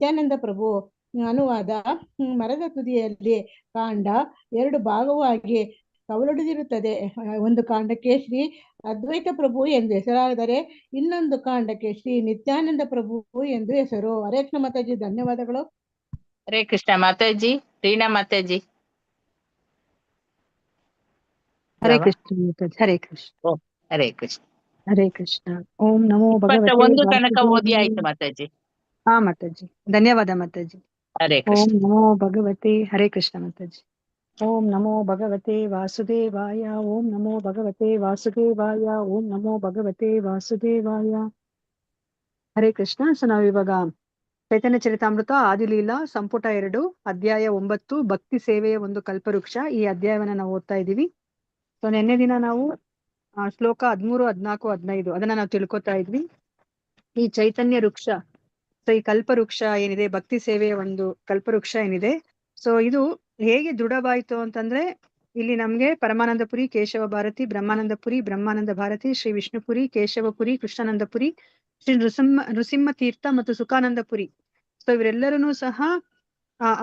ನಿತ್ಯಾನಂದ ಪ್ರಭು. ಅನುವಾದ. ಮರದ ತುದಿಯಲ್ಲಿ ಕಾಂಡ ಎರಡು ಭಾಗವಾಗಿ ಕವಲೊಡೆದಿರುತ್ತದೆ. ಒಂದು ಕಾಂಡಕ್ಕೆ ಶ್ರೀ ಅದ್ವೈತ ಪ್ರಭು ಎಂದು ಹೆಸರಾದರೆ, ಇನ್ನೊಂದು ಕಾಂಡಕ್ಕೆ ಶ್ರೀ ನಿತ್ಯಾನಂದ ಪ್ರಭು ಎಂದು ಹೆಸರು. ಹರೇ ಕೃಷ್ಣ ಮಾತಾಜಿ, ಧನ್ಯವಾದಗಳು. ಹರೇ ಕೃಷ್ಣ ಮಾತಾಜಿ. ರೀನಾ ಮಾತಾಜಿ. ಹರೇ ಕೃಷ್ಣ ಮಾತಾಜಿ. ಹರೇ ಕೃಷ್ಣ. ಹರೇ ಕೃಷ್ಣ. ಹರೇ ಕೃಷ್ಣ. ಓಂ ನಮೋ ಭಗವತೆ ಒಂದು ತನಕ ಓದಿ ಆಯ್ತು ಮಾತಾಜಿ. ಹಾ ಮಾತಾಜಿ, ಧನ್ಯವಾದ ಮಾತಾಜಿ. ಹರೇ ಓಂ ಕೃಷ್ಣ. ನಮೋ ಭಗವತೆ. ಹರೇ ಕೃಷ್ಣ ಮಾತಾಜಿ. ಓಂ ನಮೋ ಭಗವತೆ ವಾಸುದೇವಾಯ. ಓಂ ನಮೋ ಭಗವತೆ ವಾಸುದೇವಾಯ. ಓಂ ನಮೋ ಭಗವತೆ ವಾಸುದೇವಾಯ. ಹರೇ ಕೃಷ್ಣ. ಸೊ ನಾವಿವಾಗ ಚೈತನ್ಯ ಚರಿತಾಮೃತ ಆದಿಲೀಲಾ ಸಂಪುಟ 2 ಅಧ್ಯಾಯ 9 ಭಕ್ತಿ ಸೇವೆಯ ಒಂದು ಕಲ್ಪವೃಕ್ಷ, ಈ ಅಧ್ಯಾಯವನ್ನ ನಾವು ಓದ್ತಾ ಇದ್ದೀವಿ. ಸೊ ನಿನ್ನೆ ದಿನ ನಾವು ಶ್ಲೋಕ 13, 14, 15 ಅದನ್ನ ನಾವು ತಿಳ್ಕೊತಾ ಇದ್ವಿ. ಈ ಚೈತನ್ಯ ವೃಕ್ಷ, ಸೊ ಈ ಕಲ್ಪವೃಕ್ಷ ಏನಿದೆ, ಭಕ್ತಿ ಸೇವೆಯ ಒಂದು ಕಲ್ಪವೃಕ್ಷ ಏನಿದೆ, ಸೊ ಇದು ಹೇಗೆ ದೃಢವಾಯಿತು ಅಂತಂದ್ರೆ, ಇಲ್ಲಿ ನಮ್ಗೆ ಪರಮಾನಂದಪುರಿ, ಕೇಶವ ಭಾರತಿ, ಬ್ರಹ್ಮಾನಂದಪುರಿ, ಬ್ರಹ್ಮಾನಂದ ಭಾರತಿ, ಶ್ರೀ ವಿಷ್ಣುಪುರಿ, ಕೇಶವಪುರಿ, ಕೃಷ್ಣಾನಂದಪುರಿ, ಶ್ರೀ ನೃಸಿಂಹ ತೀರ್ಥ ಮತ್ತು ಸುಖಾನಂದಪುರಿ, ಸೊ ಇವರೆಲ್ಲರೂ ಸಹ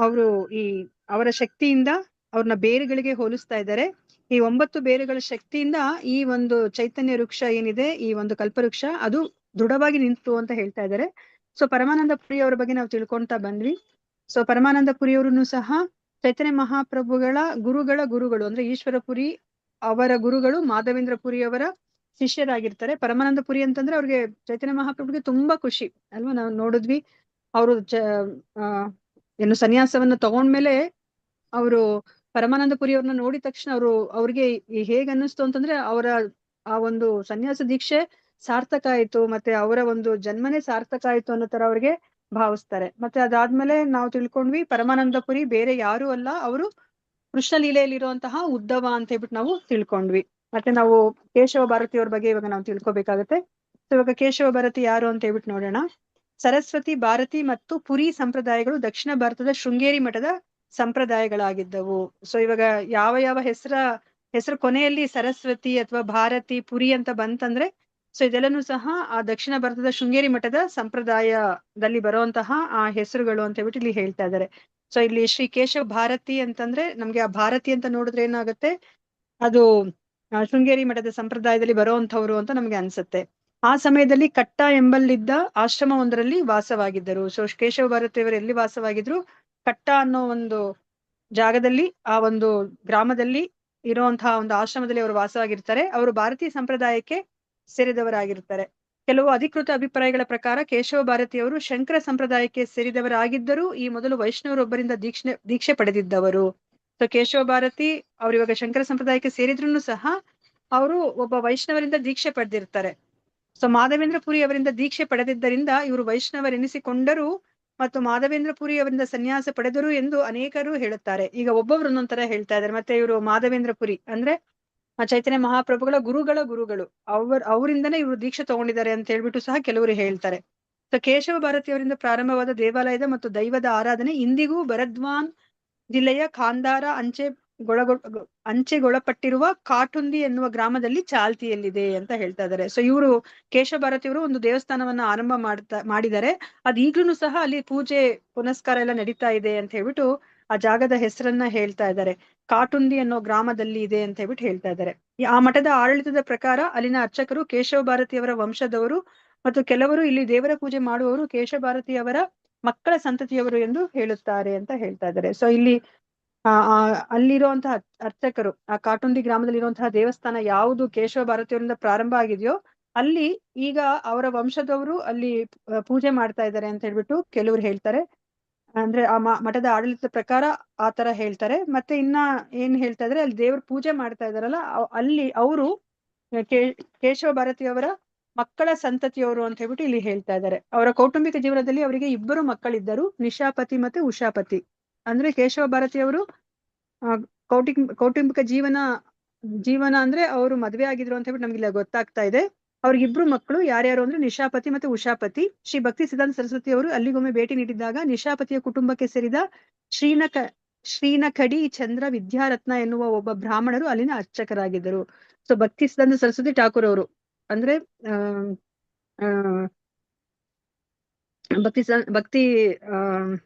ಅವರು ಅವರ ಶಕ್ತಿಯಿಂದ ಅವ್ರನ್ನ ಬೇರುಗಳಿಗೆ ಹೋಲಿಸ್ತಾ ಇದ್ದಾರೆ. ಈ 9 ಬೇರುಗಳ ಶಕ್ತಿಯಿಂದ ಈ ಒಂದು ಚೈತನ್ಯ ವೃಕ್ಷ ಏನಿದೆ, ಈ ಒಂದು ಕಲ್ಪವೃಕ್ಷ ಅದು ದೃಢವಾಗಿ ನಿಂತು ಅಂತ ಹೇಳ್ತಾ ಇದ್ದಾರೆ. ಸೊ ಪರಮಾನಂದ ಪುರಿ ಅವರ ಬಗ್ಗೆ ನಾವು ತಿಳ್ಕೊಂತಾ ಬಂದ್ವಿ. ಸೊ ಪರಮಾನಂದ ಪುರಿಯವರನ್ನು ಸಹ ಚೈತನ್ಯ ಮಹಾಪ್ರಭುಗಳ ಗುರುಗಳು ಅಂದ್ರೆ ಈಶ್ವರಪುರಿ ಅವರ ಗುರುಗಳು ಮಾಧವೇಂದ್ರ ಪುರಿ ಅವರ ಶಿಷ್ಯರಾಗಿರ್ತಾರೆ. ಪರಮಾನಂದ ಪುರಿ ಅಂತಂದ್ರೆ ಅವ್ರಿಗೆ ಚೈತನ್ಯ ಮಹಾಪ್ರಭುಗೆ ತುಂಬಾ ಖುಷಿ ಅಲ್ವಾ. ನಾವು ನೋಡಿದ್ವಿ, ಅವರು ಏನು ಸನ್ಯಾಸವನ್ನ ತಗೊಂಡ್ಮೇಲೆ ಅವರು ಪರಮಾನಂದ ಪುರಿ ಅವ್ರನ್ನ ನೋಡಿದ ತಕ್ಷಣ ಅವ್ರಿಗೆ ಹೇಗ್ ಅನ್ನಿಸ್ತು ಅಂತಂದ್ರೆ, ಅವರ ಆ ಒಂದು ಸನ್ಯಾಸ ದೀಕ್ಷೆ ಸಾರ್ಥಕ ಆಯ್ತು, ಮತ್ತೆ ಅವರ ಒಂದು ಜನ್ಮನೇ ಸಾರ್ಥಕ ಆಯ್ತು ಅನ್ನೋ ತರ ಅವ್ರಿಗೆ ಭಾವಿಸ್ತಾರೆ. ಮತ್ತೆ ಅದಾದ್ಮೇಲೆ ನಾವು ತಿಳ್ಕೊಂಡ್ವಿ, ಪರಮಾನಂದ ಪುರಿ ಬೇರೆ ಯಾರು ಅಲ್ಲ, ಅವರು ಕೃಷ್ಣ ಲೀಲೆಯಲ್ಲಿರುವಂತಹ ಉದ್ದವ ಅಂತ ಹೇಳ್ಬಿಟ್ಟು ನಾವು ತಿಳ್ಕೊಂಡ್ವಿ. ಮತ್ತೆ ನಾವು ಕೇಶವ ಭಾರತಿಯವ್ರ ಬಗ್ಗೆ ಇವಾಗ ನಾವು ತಿಳ್ಕೊಬೇಕಾಗತ್ತೆ. ಸೊ ಇವಾಗ ಕೇಶವ ಭಾರತಿ ಯಾರು ಅಂತ ಹೇಳ್ಬಿಟ್ಟು ನೋಡೋಣ. ಸರಸ್ವತಿ, ಭಾರತಿ ಮತ್ತು ಪುರಿ ಸಂಪ್ರದಾಯಗಳು ದಕ್ಷಿಣ ಭಾರತದ ಶೃಂಗೇರಿ ಮಠದ ಸಂಪ್ರದಾಯಗಳಾಗಿದ್ದವು. ಸೊ ಇವಾಗ ಯಾವ ಹೆಸರು ಕೊನೆಯಲ್ಲಿ ಸರಸ್ವತಿ ಅಥವಾ ಭಾರತಿ, ಪುರಿ ಅಂತ ಬಂತಂದ್ರೆ, ಸೊ ಇದೆಲ್ಲನೂ ಸಹ ಆ ದಕ್ಷಿಣ ಭಾರತದ ಶೃಂಗೇರಿ ಮಠದ ಸಂಪ್ರದಾಯದಲ್ಲಿ ಬರುವಂತಹ ಆ ಹೆಸರುಗಳು ಅಂತ ಹೇಳ್ಬಿಟ್ಟು ಇಲ್ಲಿ ಹೇಳ್ತಾ ಇದ್ದಾರೆ. ಸೊ ಇಲ್ಲಿ ಶ್ರೀ ಕೇಶವ ಭಾರತಿ ಅಂತಂದ್ರೆ, ನಮ್ಗೆ ಆ ಭಾರತಿ ಅಂತ ನೋಡಿದ್ರೆ ಏನಾಗುತ್ತೆ, ಅದು ಶೃಂಗೇರಿ ಮಠದ ಸಂಪ್ರದಾಯದಲ್ಲಿ ಬರುವಂತವ್ರು ಅಂತ ನಮ್ಗೆ ಅನ್ಸುತ್ತೆ. ಆ ಸಮಯದಲ್ಲಿ ಕಟ್ಟ ಎಂಬಲ್ಲಿದ್ದ ಆಶ್ರಮ ಒಂದರಲ್ಲಿ ವಾಸವಾಗಿದ್ದರು. ಸೊ ಕೇಶವ ಭಾರತಿಯವರು ಎಲ್ಲಿ ವಾಸವಾಗಿದ್ರು? ಕಟ್ಟ ಅನ್ನೋ ಒಂದು ಜಾಗದಲ್ಲಿ, ಆ ಒಂದು ಗ್ರಾಮದಲ್ಲಿ ಇರುವಂತಹ ಒಂದು ಆಶ್ರಮದಲ್ಲಿ ಅವರು ವಾಸವಾಗಿರ್ತಾರೆ. ಅವರು ಭಾರತೀಯ ಸಂಪ್ರದಾಯಕ್ಕೆ ಸೇರಿದವರಾಗಿರ್ತಾರೆ. ಕೆಲವು ಅಧಿಕೃತ ಅಭಿಪ್ರಾಯಗಳ ಪ್ರಕಾರ ಕೇಶವ ಭಾರತಿಯವರು ಶಂಕರ ಸಂಪ್ರದಾಯಕ್ಕೆ ಸೇರಿದವರಾಗಿದ್ದರೂ ಈ ಮೊದಲು ವೈಷ್ಣವರೊಬ್ಬರಿಂದ ದೀಕ್ಷೆ ಪಡೆದಿದ್ದವರು. ಸೊ ಕೇಶವ ಭಾರತಿ ಅವ್ರು ಇವಾಗ ಶಂಕರ ಸಂಪ್ರದಾಯಕ್ಕೆ ಸೇರಿದ್ರು ಸಹ ಅವರು ಒಬ್ಬ ವೈಷ್ಣವರಿಂದ ದೀಕ್ಷೆ ಪಡೆದಿರ್ತಾರೆ. ಸೊ ಮಾಧವೇಂದ್ರ ಪುರಿ ಅವರಿಂದ ದೀಕ್ಷೆ ಪಡೆದಿದ್ದರಿಂದ ಇವರು ವೈಷ್ಣವರೆನಿಸಿಕೊಂಡರು ಮತ್ತು ಮಾಧವೇಂದ್ರ ಪುರಿ ಅವರಿಂದ ಸನ್ಯಾಸ ಪಡೆದರು ಎಂದು ಅನೇಕರು ಹೇಳುತ್ತಾರೆ. ಈಗ ಒಬ್ಬೊಬ್ರು ಒಂದೊಂದರ ಹೇಳ್ತಾ ಇದ್ದಾರೆ. ಮತ್ತೆ ಇವರು ಮಾಧವೇಂದ್ರ ಪುರಿ ಅಂದ್ರೆ ಚೈತನ್ಯ ಮಹಾಪ್ರಭುಗಳ ಗುರುಗಳು ಅವರಿಂದನೇ ಇವರು ದೀಕ್ಷೆ ತಗೊಂಡಿದ್ದಾರೆ ಅಂತ ಹೇಳ್ಬಿಟ್ಟು ಸಹ ಕೆಲವರು ಹೇಳ್ತಾರೆ. ಸೊ ಕೇಶವ ಭಾರತಿಯವರಿಂದ ಪ್ರಾರಂಭವಾದ ದೇವಾಲಯದ ಮತ್ತು ದೈವದ ಆರಾಧನೆ ಇಂದಿಗೂ ಬರದ್ವಾನ್ ಜಿಲ್ಲೆಯ ಖಾಂದಾರ ಅಂಚೆಗೊಳಪಟ್ಟಿರುವ ಕಾಟುಂದಿ ಎನ್ನುವ ಗ್ರಾಮದಲ್ಲಿ ಚಾಲ್ತಿಯಲ್ಲಿದೆ ಅಂತ ಹೇಳ್ತಾ ಇದ್ದಾರೆ. ಸೊ ಇವರು ಕೇಶವ ಭಾರತಿಯವರು ಒಂದು ದೇವಸ್ಥಾನವನ್ನ ಆರಂಭ ಮಾಡಿದ್ದಾರೆ. ಅದ್ ಈಗ್ಲೂ ಸಹ ಅಲ್ಲಿ ಪೂಜೆ ಪುನಸ್ಕಾರ ಎಲ್ಲ ನಡೀತಾ ಇದೆ ಅಂತ ಹೇಳ್ಬಿಟ್ಟು ಆ ಜಾಗದ ಹೆಸರನ್ನ ಹೇಳ್ತಾ ಇದ್ದಾರೆ. ಕಾಟುಂದಿ ಅನ್ನೋ ಗ್ರಾಮದಲ್ಲಿ ಇದೆ ಅಂತ ಹೇಳ್ಬಿಟ್ಟು ಹೇಳ್ತಾ ಇದ್ದಾರೆ. ಆ ಮಠದ ಆಡಳಿತದ ಪ್ರಕಾರ ಅಲ್ಲಿನ ಅರ್ಚಕರು ಕೇಶವ ಭಾರತಿಯವರ ವಂಶದವರು ಮತ್ತು ಕೆಲವರು ಇಲ್ಲಿ ದೇವರ ಪೂಜೆ ಮಾಡುವವರು ಕೇಶವ ಭಾರತಿಯವರ ಮಕ್ಕಳ ಸಂತತಿಯವರು ಎಂದು ಹೇಳುತ್ತಾರೆ ಅಂತ ಹೇಳ್ತಾ ಇದ್ದಾರೆ. ಸೊ ಇಲ್ಲಿ ಅಲ್ಲಿರುವಂತಹ ಅರ್ಚಕರು, ಆ ಕಾಟುಂದಿ ಗ್ರಾಮದಲ್ಲಿರುವಂತಹ ದೇವಸ್ಥಾನ ಯಾವುದು ಕೇಶವ ಭಾರತಿಯವರಿಂದ ಪ್ರಾರಂಭ ಆಗಿದೆಯೋ ಅಲ್ಲಿ ಈಗ ಅವರ ವಂಶದವರು ಅಲ್ಲಿ ಪೂಜೆ ಮಾಡ್ತಾ ಇದ್ದಾರೆ ಅಂತ ಹೇಳ್ಬಿಟ್ಟು ಕೆಲವರು ಹೇಳ್ತಾರೆ. ಅಂದ್ರೆ ಆ ಮಠದ ಆಡಳಿತದ ಪ್ರಕಾರ ಆ ತರ ಹೇಳ್ತಾರೆ. ಮತ್ತೆ ಇನ್ನ ಏನ್ ಹೇಳ್ತಾ ಇದ್ರೆ, ಅಲ್ಲಿ ದೇವ್ರ ಪೂಜೆ ಮಾಡ್ತಾ ಇದಾರಲ್ಲ, ಅಲ್ಲಿ ಅವರು ಕೇಶವ ಭಾರತಿಯವರ ಮಕ್ಕಳ ಸಂತತಿಯವರು ಅಂತ ಹೇಳ್ಬಿಟ್ಟು ಇಲ್ಲಿ ಹೇಳ್ತಾ ಇದ್ದಾರೆ. ಅವರ ಕೌಟುಂಬಿಕ ಜೀವನದಲ್ಲಿ ಅವರಿಗೆ 2 ಮಕ್ಕಳಿದ್ದರು, ನಿಶಾಪತಿ ಮತ್ತೆ ಉಷಾಪತಿ. ಅಂದ್ರೆ ಕೇಶವ ಭಾರತಿಯವರು ಕೌಟುಂಬಿಕ ಜೀವನ ಅಂದ್ರೆ ಅವರು ಮದ್ವೆ ಆಗಿದ್ರು ಅಂತ ಹೇಳ್ಬಿಟ್ಟು ನಮ್ಗೆ ಇಲ್ಲ ಗೊತ್ತಾಗ್ತಾ ಇದೆ. ಅವ್ರಿಗಿಬ್ರು ಮಕ್ಕಳು ಯಾರ್ಯಾರು ಅಂದ್ರೆ ನಿಶಾಪತಿ ಮತ್ತೆ ಉಷಾಪತಿ. ಶ್ರೀ ಭಕ್ತಿ ಸಿದ್ಧಾಂತ ಸರಸ್ವತಿ ಅವರು ಅಲ್ಲಿಗೊಮ್ಮೆ ಭೇಟಿ ನೀಡಿದ್ದಾಗ ನಿಶಾಪತಿಯ ಕುಟುಂಬಕ್ಕೆ ಸೇರಿದ ಶ್ರೀನಖಡಿ ಚಂದ್ರ ವಿದ್ಯಾರತ್ನ ಎನ್ನುವ ಒಬ್ಬ ಬ್ರಾಹ್ಮಣರು ಅಲ್ಲಿನ ಅರ್ಚಕರಾಗಿದ್ದರು. ಸೊ ಭಕ್ತಿ ಸಿದ್ಧಾಂತ ಸರಸ್ವತಿ ಠಾಕೂರ್ ಅವರು ಅಂದ್ರೆ ಭಕ್ತಿ ಆ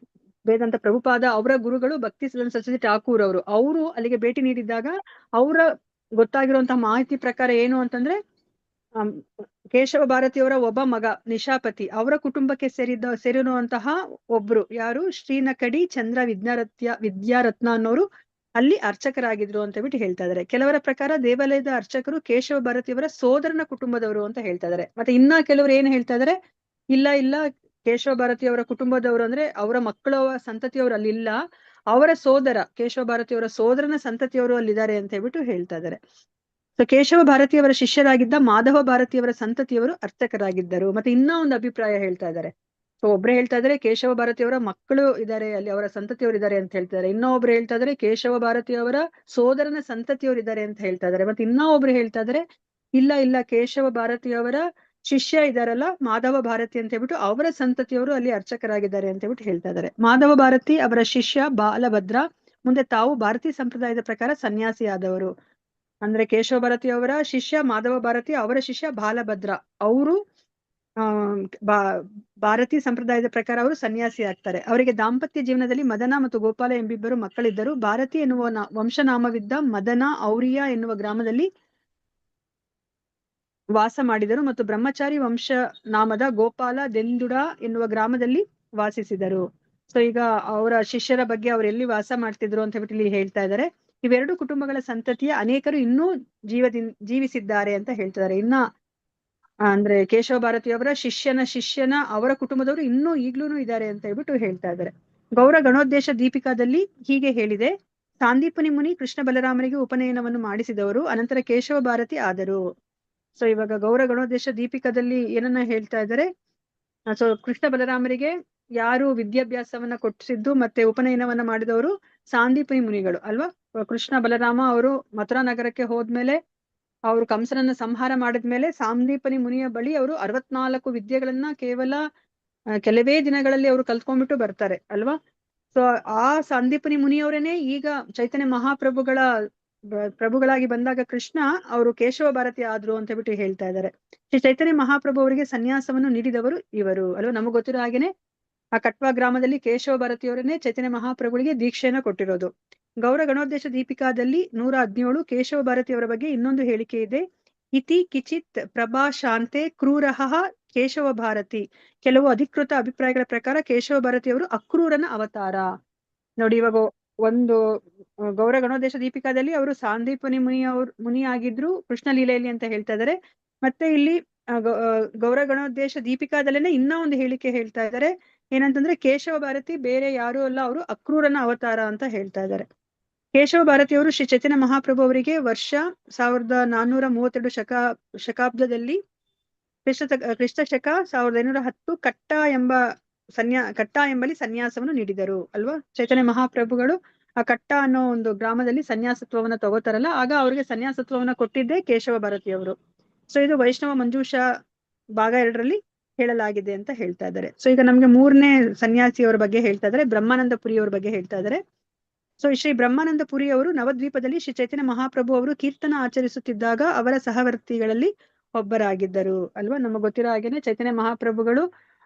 ವೇದಾಂತ ಪ್ರಭುಪಾದ ಅವರ ಗುರುಗಳು ಭಕ್ತಿ ಸಿದ್ಧಾಂತ ಸರಸ್ವತಿ ಠಾಕೂರ್ ಅವರು ಅಲ್ಲಿಗೆ ಭೇಟಿ ನೀಡಿದ್ದಾಗ ಅವರ ಗೊತ್ತಾಗಿರುವಂತಹ ಮಾಹಿತಿ ಪ್ರಕಾರ ಏನು ಅಂತಂದ್ರೆ ಕೇಶವ ಭಾರತಿಯವರ ಒಬ್ಬ ಮಗ ನಿಶಾಪತಿ ಅವರ ಕುಟುಂಬಕ್ಕೆ ಸೇರಿರುವಂತಹ ಒಬ್ರು ಯಾರು ಶ್ರೀನಕಡಿ ಚಂದ್ರ ವಿದ್ಯಾರತ್ನ ಅನ್ನೋರು ಅಲ್ಲಿ ಅರ್ಚಕರಾಗಿದ್ರು ಅಂತ ಬಿಟ್ಟು ಹೇಳ್ತಾ ಇದಾರೆ. ಕೆಲವರ ಪ್ರಕಾರ ದೇವಾಲಯದ ಅರ್ಚಕರು ಕೇಶವ ಭಾರತಿಯವರ ಸೋದರನ ಕುಟುಂಬದವರು ಅಂತ ಹೇಳ್ತಾ ಇದಾರೆ. ಮತ್ತೆ ಇನ್ನ ಕೆಲವರು ಏನ್ ಹೇಳ್ತಾ ಇದಾರೆ, ಇಲ್ಲ ಕೇಶವ ಭಾರತಿಯವರ ಕುಟುಂಬದವರು ಅಂದ್ರೆ ಅವರ ಮಕ್ಕಳ ಸಂತತಿಯವರು ಅಲ್ಲಿಲ್ಲ, ಅವರ ಸೋದರ ಕೇಶವ ಭಾರತಿಯವರ ಸೋದರನ ಸಂತತಿಯವರು ಅಲ್ಲಿದ್ದಾರೆ ಅಂತ ಹೇಳ್ಬಿಟ್ಟು ಹೇಳ್ತಾ ಇದಾರೆ. ಸೊ ಕೇಶವ ಭಾರತಿಯವರ ಶಿಷ್ಯರಾಗಿದ್ದ ಮಾಧವ ಭಾರತಿಯವರ ಸಂತತಿಯವರು ಅರ್ಚಕರಾಗಿದ್ದರು. ಮತ್ತೆ ಇನ್ನ ಒಂದು ಅಭಿಪ್ರಾಯ ಹೇಳ್ತಾ ಇದ್ದಾರೆ. ಸೊ ಒಬ್ರು ಹೇಳ್ತಾ ಇದಾರೆ ಕೇಶವ ಭಾರತಿಯವರ ಮಕ್ಕಳು ಇದ್ದಾರೆ ಅಲ್ಲಿ, ಅವರ ಸಂತತಿಯವರು ಇದ್ದಾರೆ ಅಂತ ಹೇಳ್ತಾರೆ. ಇನ್ನೊಬ್ರು ಹೇಳ್ತಾ ಇದಾರೆ ಕೇಶವ ಭಾರತಿಯವರ ಸೋದರನ ಸಂತತಿಯವರು ಇದ್ದಾರೆ ಅಂತ ಹೇಳ್ತಾ ಇದಾರೆ. ಮತ್ತೆ ಇನ್ನೊಬ್ರು ಹೇಳ್ತಾ ಇದಾರೆ ಇಲ್ಲ ಕೇಶವ ಭಾರತಿಯವರ ಶಿಷ್ಯ ಇದಾರಲ್ಲ ಮಾಧವ ಭಾರತಿ ಅಂತ ಹೇಳ್ಬಿಟ್ಟು ಅವರ ಸಂತತಿಯವರು ಅಲ್ಲಿ ಅರ್ಚಕರಾಗಿದ್ದಾರೆ ಅಂತ ಹೇಳ್ಬಿಟ್ಟು ಹೇಳ್ತಾ ಇದಾರೆ. ಮಾಧವ ಭಾರತಿ ಅವರ ಶಿಷ್ಯ ಬಾಲಭದ್ರ ಮುಂದೆ ತಾವು ಭಾರತೀಯ ಸಂಪ್ರದಾಯದ ಪ್ರಕಾರ ಸನ್ಯಾಸಿ ಆದವರು. ಅಂದ್ರೆ ಕೇಶವ ಭಾರತಿ ಅವರ ಶಿಷ್ಯ ಮಾಧವ ಭಾರತಿ, ಅವರ ಶಿಷ್ಯ ಬಾಲಭದ್ರ, ಅವರು ಭಾರತೀಯ ಸಂಪ್ರದಾಯದ ಪ್ರಕಾರ ಅವರು ಸನ್ಯಾಸಿ ಆಗ್ತಾರೆ. ಅವರಿಗೆ ದಾಂಪತ್ಯ ಜೀವನದಲ್ಲಿ ಮದನ ಮತ್ತು ಗೋಪಾಲ ಎಂಬಿಬ್ಬರು ಮಕ್ಕಳಿದ್ದರು. ಭಾರತಿ ಎನ್ನುವ ವಂಶನಾಮವಿದ್ದ ಮದನ ಔರಿಯ ಎನ್ನುವ ಗ್ರಾಮದಲ್ಲಿ ವಾಸ ಮಾಡಿದರು ಮತ್ತು ಬ್ರಹ್ಮಚಾರಿ ವಂಶ ನಾಮದ ಗೋಪಾಲ ದೆಂದುಡ ಎನ್ನುವ ಗ್ರಾಮದಲ್ಲಿ ವಾಸಿಸಿದರು. ಸೊ ಈಗ ಅವರ ಶಿಷ್ಯರ ಬಗ್ಗೆ ಅವ್ರು ಎಲ್ಲಿ ವಾಸ ಮಾಡ್ತಿದ್ರು ಅಂತ ಹೇಳ್ಬಿಟ್ಟು ಇಲ್ಲಿ ಹೇಳ್ತಾ ಇದ್ದಾರೆ. ಇವೆರಡು ಕುಟುಂಬಗಳ ಸಂತತಿಯ ಅನೇಕರು ಇನ್ನೂ ಜೀವಿಸಿದ್ದಾರೆ ಅಂತ ಹೇಳ್ತಿದ್ದಾರೆ. ಇನ್ನ ಅಂದ್ರೆ ಕೇಶವ ಭಾರತಿಯವರ ಶಿಷ್ಯನ ಅವರ ಕುಟುಂಬದವರು ಇನ್ನೂ ಈಗ್ಲೂ ಇದ್ದಾರೆ ಅಂತ ಹೇಳ್ಬಿಟ್ಟು ಹೇಳ್ತಾ ಇದ್ದಾರೆ. ಗೌರ ಗಣೋದ್ದೇಶ ದೀಪಿಕಾದಲ್ಲಿ ಹೀಗೆ ಹೇಳಿದೆ, ಸಾಂದೀಪನಿ ಮುನಿ ಕೃಷ್ಣ ಬಲರಾಮರಿಗೆ ಉಪನಯನವನ್ನು ಮಾಡಿಸಿದವರು, ಅನಂತರ ಕೇಶವ ಭಾರತಿ ಆದರು. ಸೊ ಇವಾಗ ಗೌರ ಗಣೋದ್ದೇಶ ದೀಪಿಕಾದಲ್ಲಿ ಏನನ್ನ ಹೇಳ್ತಾ ಇದ್ದಾರೆ, ಸೊ ಕೃಷ್ಣ ಬಲರಾಮರಿಗೆ ಯಾರು ವಿದ್ಯಾಭ್ಯಾಸವನ್ನ ಕೊಟ್ಟಿಸಿದ್ದು ಮತ್ತೆ ಉಪನಯನವನ್ನ ಮಾಡಿದವರು ಸಾಂದೀಪನಿ ಮುನಿಗಳು ಅಲ್ವಾ. ಕೃಷ್ಣ ಬಲರಾಮ ಅವರು ಮಥುರಾ ನಗರಕ್ಕೆ ಹೋದ್ಮೇಲೆ ಅವರು ಕಂಸನನ್ನ ಸಂಹಾರ ಮಾಡಿದ್ಮೇಲೆ ಸಾಂದೀಪನಿ ಮುನಿಯ ಬಳಿ ಅವರು 64 ವಿದ್ಯೆಗಳನ್ನ ಕೇವಲ ಕೆಲವೇ ದಿನಗಳಲ್ಲಿ ಅವರು ಕಲ್ತ್ಕೊಂಡ್ಬಿಟ್ಟು ಬರ್ತಾರೆ ಅಲ್ವಾ. ಸೊ ಆ ಸಾಂದೀಪನಿ ಮುನಿಯವರೇನೆ ಈಗ ಚೈತನ್ಯ ಪ್ರಭುಗಳಾಗಿ ಬಂದಾಗ ಕೃಷ್ಣ ಅವರು ಕೇಶವ ಭಾರತಿ ಆದ್ರು ಅಂತ ಹೇಳ್ಬಿಟ್ಟು ಹೇಳ್ತಾ ಇದ್ದಾರೆ. ಶ್ರೀ ಚೈತನ್ಯ ಮಹಾಪ್ರಭು ಅವರಿಗೆ ಸನ್ಯಾಸವನ್ನು ನೀಡಿದವರು ಇವರು ಅಲ್ವಾ. ನಮಗ್ ಗೊತ್ತಿರೋ ಹಾಗೇನೆ ಆ ಕಟ್ವಾ ಗ್ರಾಮದಲ್ಲಿ ಕೇಶವ ಭಾರತಿಯವರನ್ನೇ ಚೈತನ್ಯ ಮಹಾಪ್ರಭುಗಳಿಗೆ ದೀಕ್ಷೆಯನ್ನ ಕೊಟ್ಟಿರೋದು. ಗೌರ ಗಣೋದ್ದೇಶ ದೀಪಿಕಾದಲ್ಲಿ 117 ಕೇಶವ ಭಾರತಿಯವರ ಬಗ್ಗೆ ಇನ್ನೊಂದು ಹೇಳಿಕೆ ಇದೆ. ಇತಿ ಕಿಚಿತ್ ಪ್ರಭಾ ಶಾಂತೆ ಕ್ರೂರಃ ಕೇಶವ ಭಾರತಿ. ಕೆಲವು ಅಧಿಕೃತ ಅಭಿಪ್ರಾಯಗಳ ಪ್ರಕಾರ ಕೇಶವ ಭಾರತಿಯವರು ಅಕ್ರೂರನ ಅವತಾರ. ನೋಡಿ ಇವಾಗ ಒಂದು ಗೌರ ಗಣೋದ್ದೇಶ ದೀಪಿಕಾದಲ್ಲಿ ಅವರು ಸಾಂದೀಪನಿ ಮುನಿ ಆಗಿದ್ರು ಕೃಷ್ಣ ಲೀಲೆಯಲ್ಲಿ ಅಂತ ಹೇಳ್ತಾ ಇದ್ದಾರೆ. ಮತ್ತೆ ಇಲ್ಲಿ ಗೌರ ಗಣೋದ್ದೇಶ ದೀಪಿಕಾದಲ್ಲೇನೆ ಇನ್ನ ಒಂದು ಹೇಳಿಕೆ ಹೇಳ್ತಾ ಇದ್ದಾರೆ, ಏನಂತಂದ್ರೆ ಕೇಶವ ಭಾರತಿ ಬೇರೆ ಯಾರು ಅಲ್ಲ, ಅವರು ಅಕ್ರೂರನ ಅವತಾರ ಅಂತ ಹೇಳ್ತಾ ಇದ್ದಾರೆ. ಕೇಶವ ಭಾರತಿಯವರು ಶ್ರೀ ಚೈತನ್ಯ ಮಹಾಪ್ರಭು ಅವರಿಗೆ ವರ್ಷ 1432 ಶಕಾಬ್ದದಲ್ಲಿ ಕ್ರಿಸ್ತ ಶಕ 1510 ಕಟ್ಟ ಎಂಬಲ್ಲಿ ಸನ್ಯಾಸವನ್ನು ನೀಡಿದರು ಅಲ್ವಾ. ಚೈತನ್ಯ ಮಹಾಪ್ರಭುಗಳು ಆ ಕಟ್ಟ ಅನ್ನೋ ಒಂದು ಗ್ರಾಮದಲ್ಲಿ ಸನ್ಯಾಸತ್ವವನ್ನ ತಗೋತಾರಲ್ಲ, ಆಗ ಅವರಿಗೆ ಸನ್ಯಾಸತ್ವವನ್ನ ಕೊಟ್ಟಿದ್ದೇ ಕೇಶವ ಭಾರತಿಯವರು. ಸೊ ಇದು ವೈಷ್ಣವ ಮಂಜೂಷ ಭಾಗ 2ರಲ್ಲಿ ಹೇಳಲಾಗಿದೆ ಅಂತ ಹೇಳ್ತಾ ಇದ್ದಾರೆ. ಸೊ ಈಗ ನಮ್ಗೆ 3ನೇ ಸನ್ಯಾಸಿಯವರ ಬಗ್ಗೆ ಹೇಳ್ತಾ ಇದ್ದಾರೆ, ಬ್ರಹ್ಮಾನಂದ ಪುರಿಯವರ ಬಗ್ಗೆ ಹೇಳ್ತಾ ಇದ್ದಾರೆ. ಸೊ ಶ್ರೀ ಬ್ರಹ್ಮಾನಂದ ಪುರಿ ಅವರು ನವದ್ವೀಪದಲ್ಲಿ ಶ್ರೀ ಚೈತನ್ಯ ಮಹಾಪ್ರಭು ಅವರು ಕೀರ್ತನ ಆಚರಿಸುತ್ತಿದ್ದಾಗ ಅವರ ಸಹವರ್ತಿಗಳಲ್ಲಿ ಒಬ್ಬರಾಗಿದ್ದರು ಅಲ್ವಾ. ನಮಗೆ ಗೊತ್ತಿರೋ ಹಾಗೇನೆ ಚೈತನ್ಯ ಮಹಾಪ್ರಭುಗಳು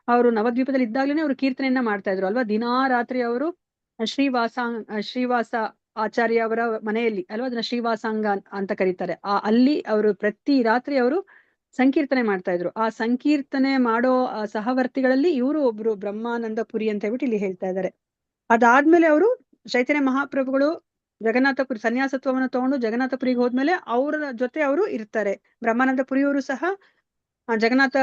ಅವರು ನವದ್ವೀಪದಲ್ಲಿ ಇದ್ದಾಗಲೇ ಅವರು ಕೀರ್ತನೆಯನ್ನ ಮಾಡ್ತಾ ಇದ್ರು ಅಲ್ವಾ. ದಿನಾ ರಾತ್ರಿ ಅವರು ಶ್ರೀವಾಸ ಆಚಾರ್ಯ ಅವರ ಮನೆಯಲ್ಲಿ ಅಲ್ವಾ, ಅದನ್ನ ಶ್ರೀವಾಸಾಂಗ ಅಂತ ಕರೀತಾರೆ. ಅಲ್ಲಿ ಅವರು ಪ್ರತಿ ರಾತ್ರಿ ಅವರು ಸಂಕೀರ್ತನೆ ಮಾಡ್ತಾ ಇದ್ರು. ಆ ಸಂಕೀರ್ತನೆ ಮಾಡೋ ಸಹವರ್ತಿಗಳಲ್ಲಿ ಇವರು ಒಬ್ರು ಬ್ರಹ್ಮಾನಂದ ಪುರಿ ಅಂತ ಹೇಳ್ಬಿಟ್ಟು ಇಲ್ಲಿ ಹೇಳ್ತಾ ಇದ್ದಾರೆ. ಅದಾದ್ಮೇಲೆ ಅವರು ಚೈತನ್ಯ ಮಹಾಪ್ರಭುಗಳು ಜಗನ್ನಾಥಪುರಿ ಸನ್ಯಾಸತ್ವವನ್ನು ತಗೊಂಡು ಜಗನ್ನಾಥಪುರಿಗೆ ಹೋದ್ಮೇಲೆ ಅವರ ಜೊತೆ ಅವರು ಇರ್ತಾರೆ. ಬ್ರಹ್ಮಾನಂದ ಪುರಿಯವರು ಸಹ ಜಗನ್ನಾಥ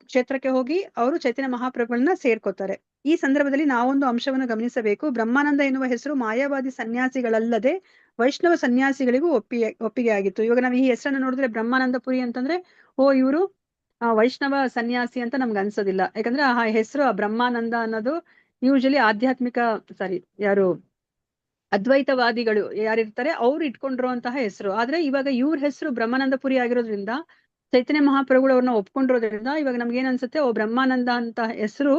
ಕ್ಷೇತ್ರಕ್ಕೆ ಹೋಗಿ ಅವರು ಚೈತನ್ಯ ಮಹಾಪ್ರಭುಗಳನ್ನ ಸೇರ್ಕೋತಾರೆ. ಈ ಸಂದರ್ಭದಲ್ಲಿ ನಾವೊಂದು ಅಂಶವನ್ನು ಗಮನಿಸಬೇಕು. ಬ್ರಹ್ಮಾನಂದ ಎನ್ನುವ ಹೆಸರು ಮಾಯಾವಾದಿ ಸನ್ಯಾಸಿಗಳಲ್ಲದೆ ವೈಷ್ಣವ ಸನ್ಯಾಸಿಗಳಿಗೂ ಒಪ್ಪಿಗೆ ಆಗಿತ್ತು. ಇವಾಗ ನಾವು ಈ ಹೆಸರನ್ನು ನೋಡಿದ್ರೆ ಬ್ರಹ್ಮಾನಂದ ಪುರಿ ಅಂತಂದ್ರೆ ಇವರು ವೈಷ್ಣವ ಸನ್ಯಾಸಿ ಅಂತ ನಮ್ಗೆ ಅನ್ಸೋದಿಲ್ಲ. ಯಾಕಂದ್ರೆ ಆ ಹೆಸರು ಬ್ರಹ್ಮಾನಂದ ಅನ್ನೋದು ಯೂಶಲಿ ಯಾರು ಅದ್ವೈತವಾದಿಗಳು ಯಾರಿರ್ತಾರೆ ಅವ್ರು ಇಟ್ಕೊಂಡಿರುವಂತಹ ಹೆಸರು. ಆದ್ರೆ ಇವಾಗ ಇವ್ರ ಹೆಸರು ಬ್ರಹ್ಮಾನಂದ ಪುರಿ ಆಗಿರೋದ್ರಿಂದ ಚೈತನ್ಯ ಮಹಾಪ್ರಭುಗಳು ಅವ್ರನ್ನ ಒಪ್ಕೊಂಡಿರೋದ್ರಿಂದ ಇವಾಗ ನಮ್ಗೆ ಏನ್ ಅನ್ಸುತ್ತೆ, ಬ್ರಹ್ಮಾನಂದ ಅಂತ ಹೆಸರು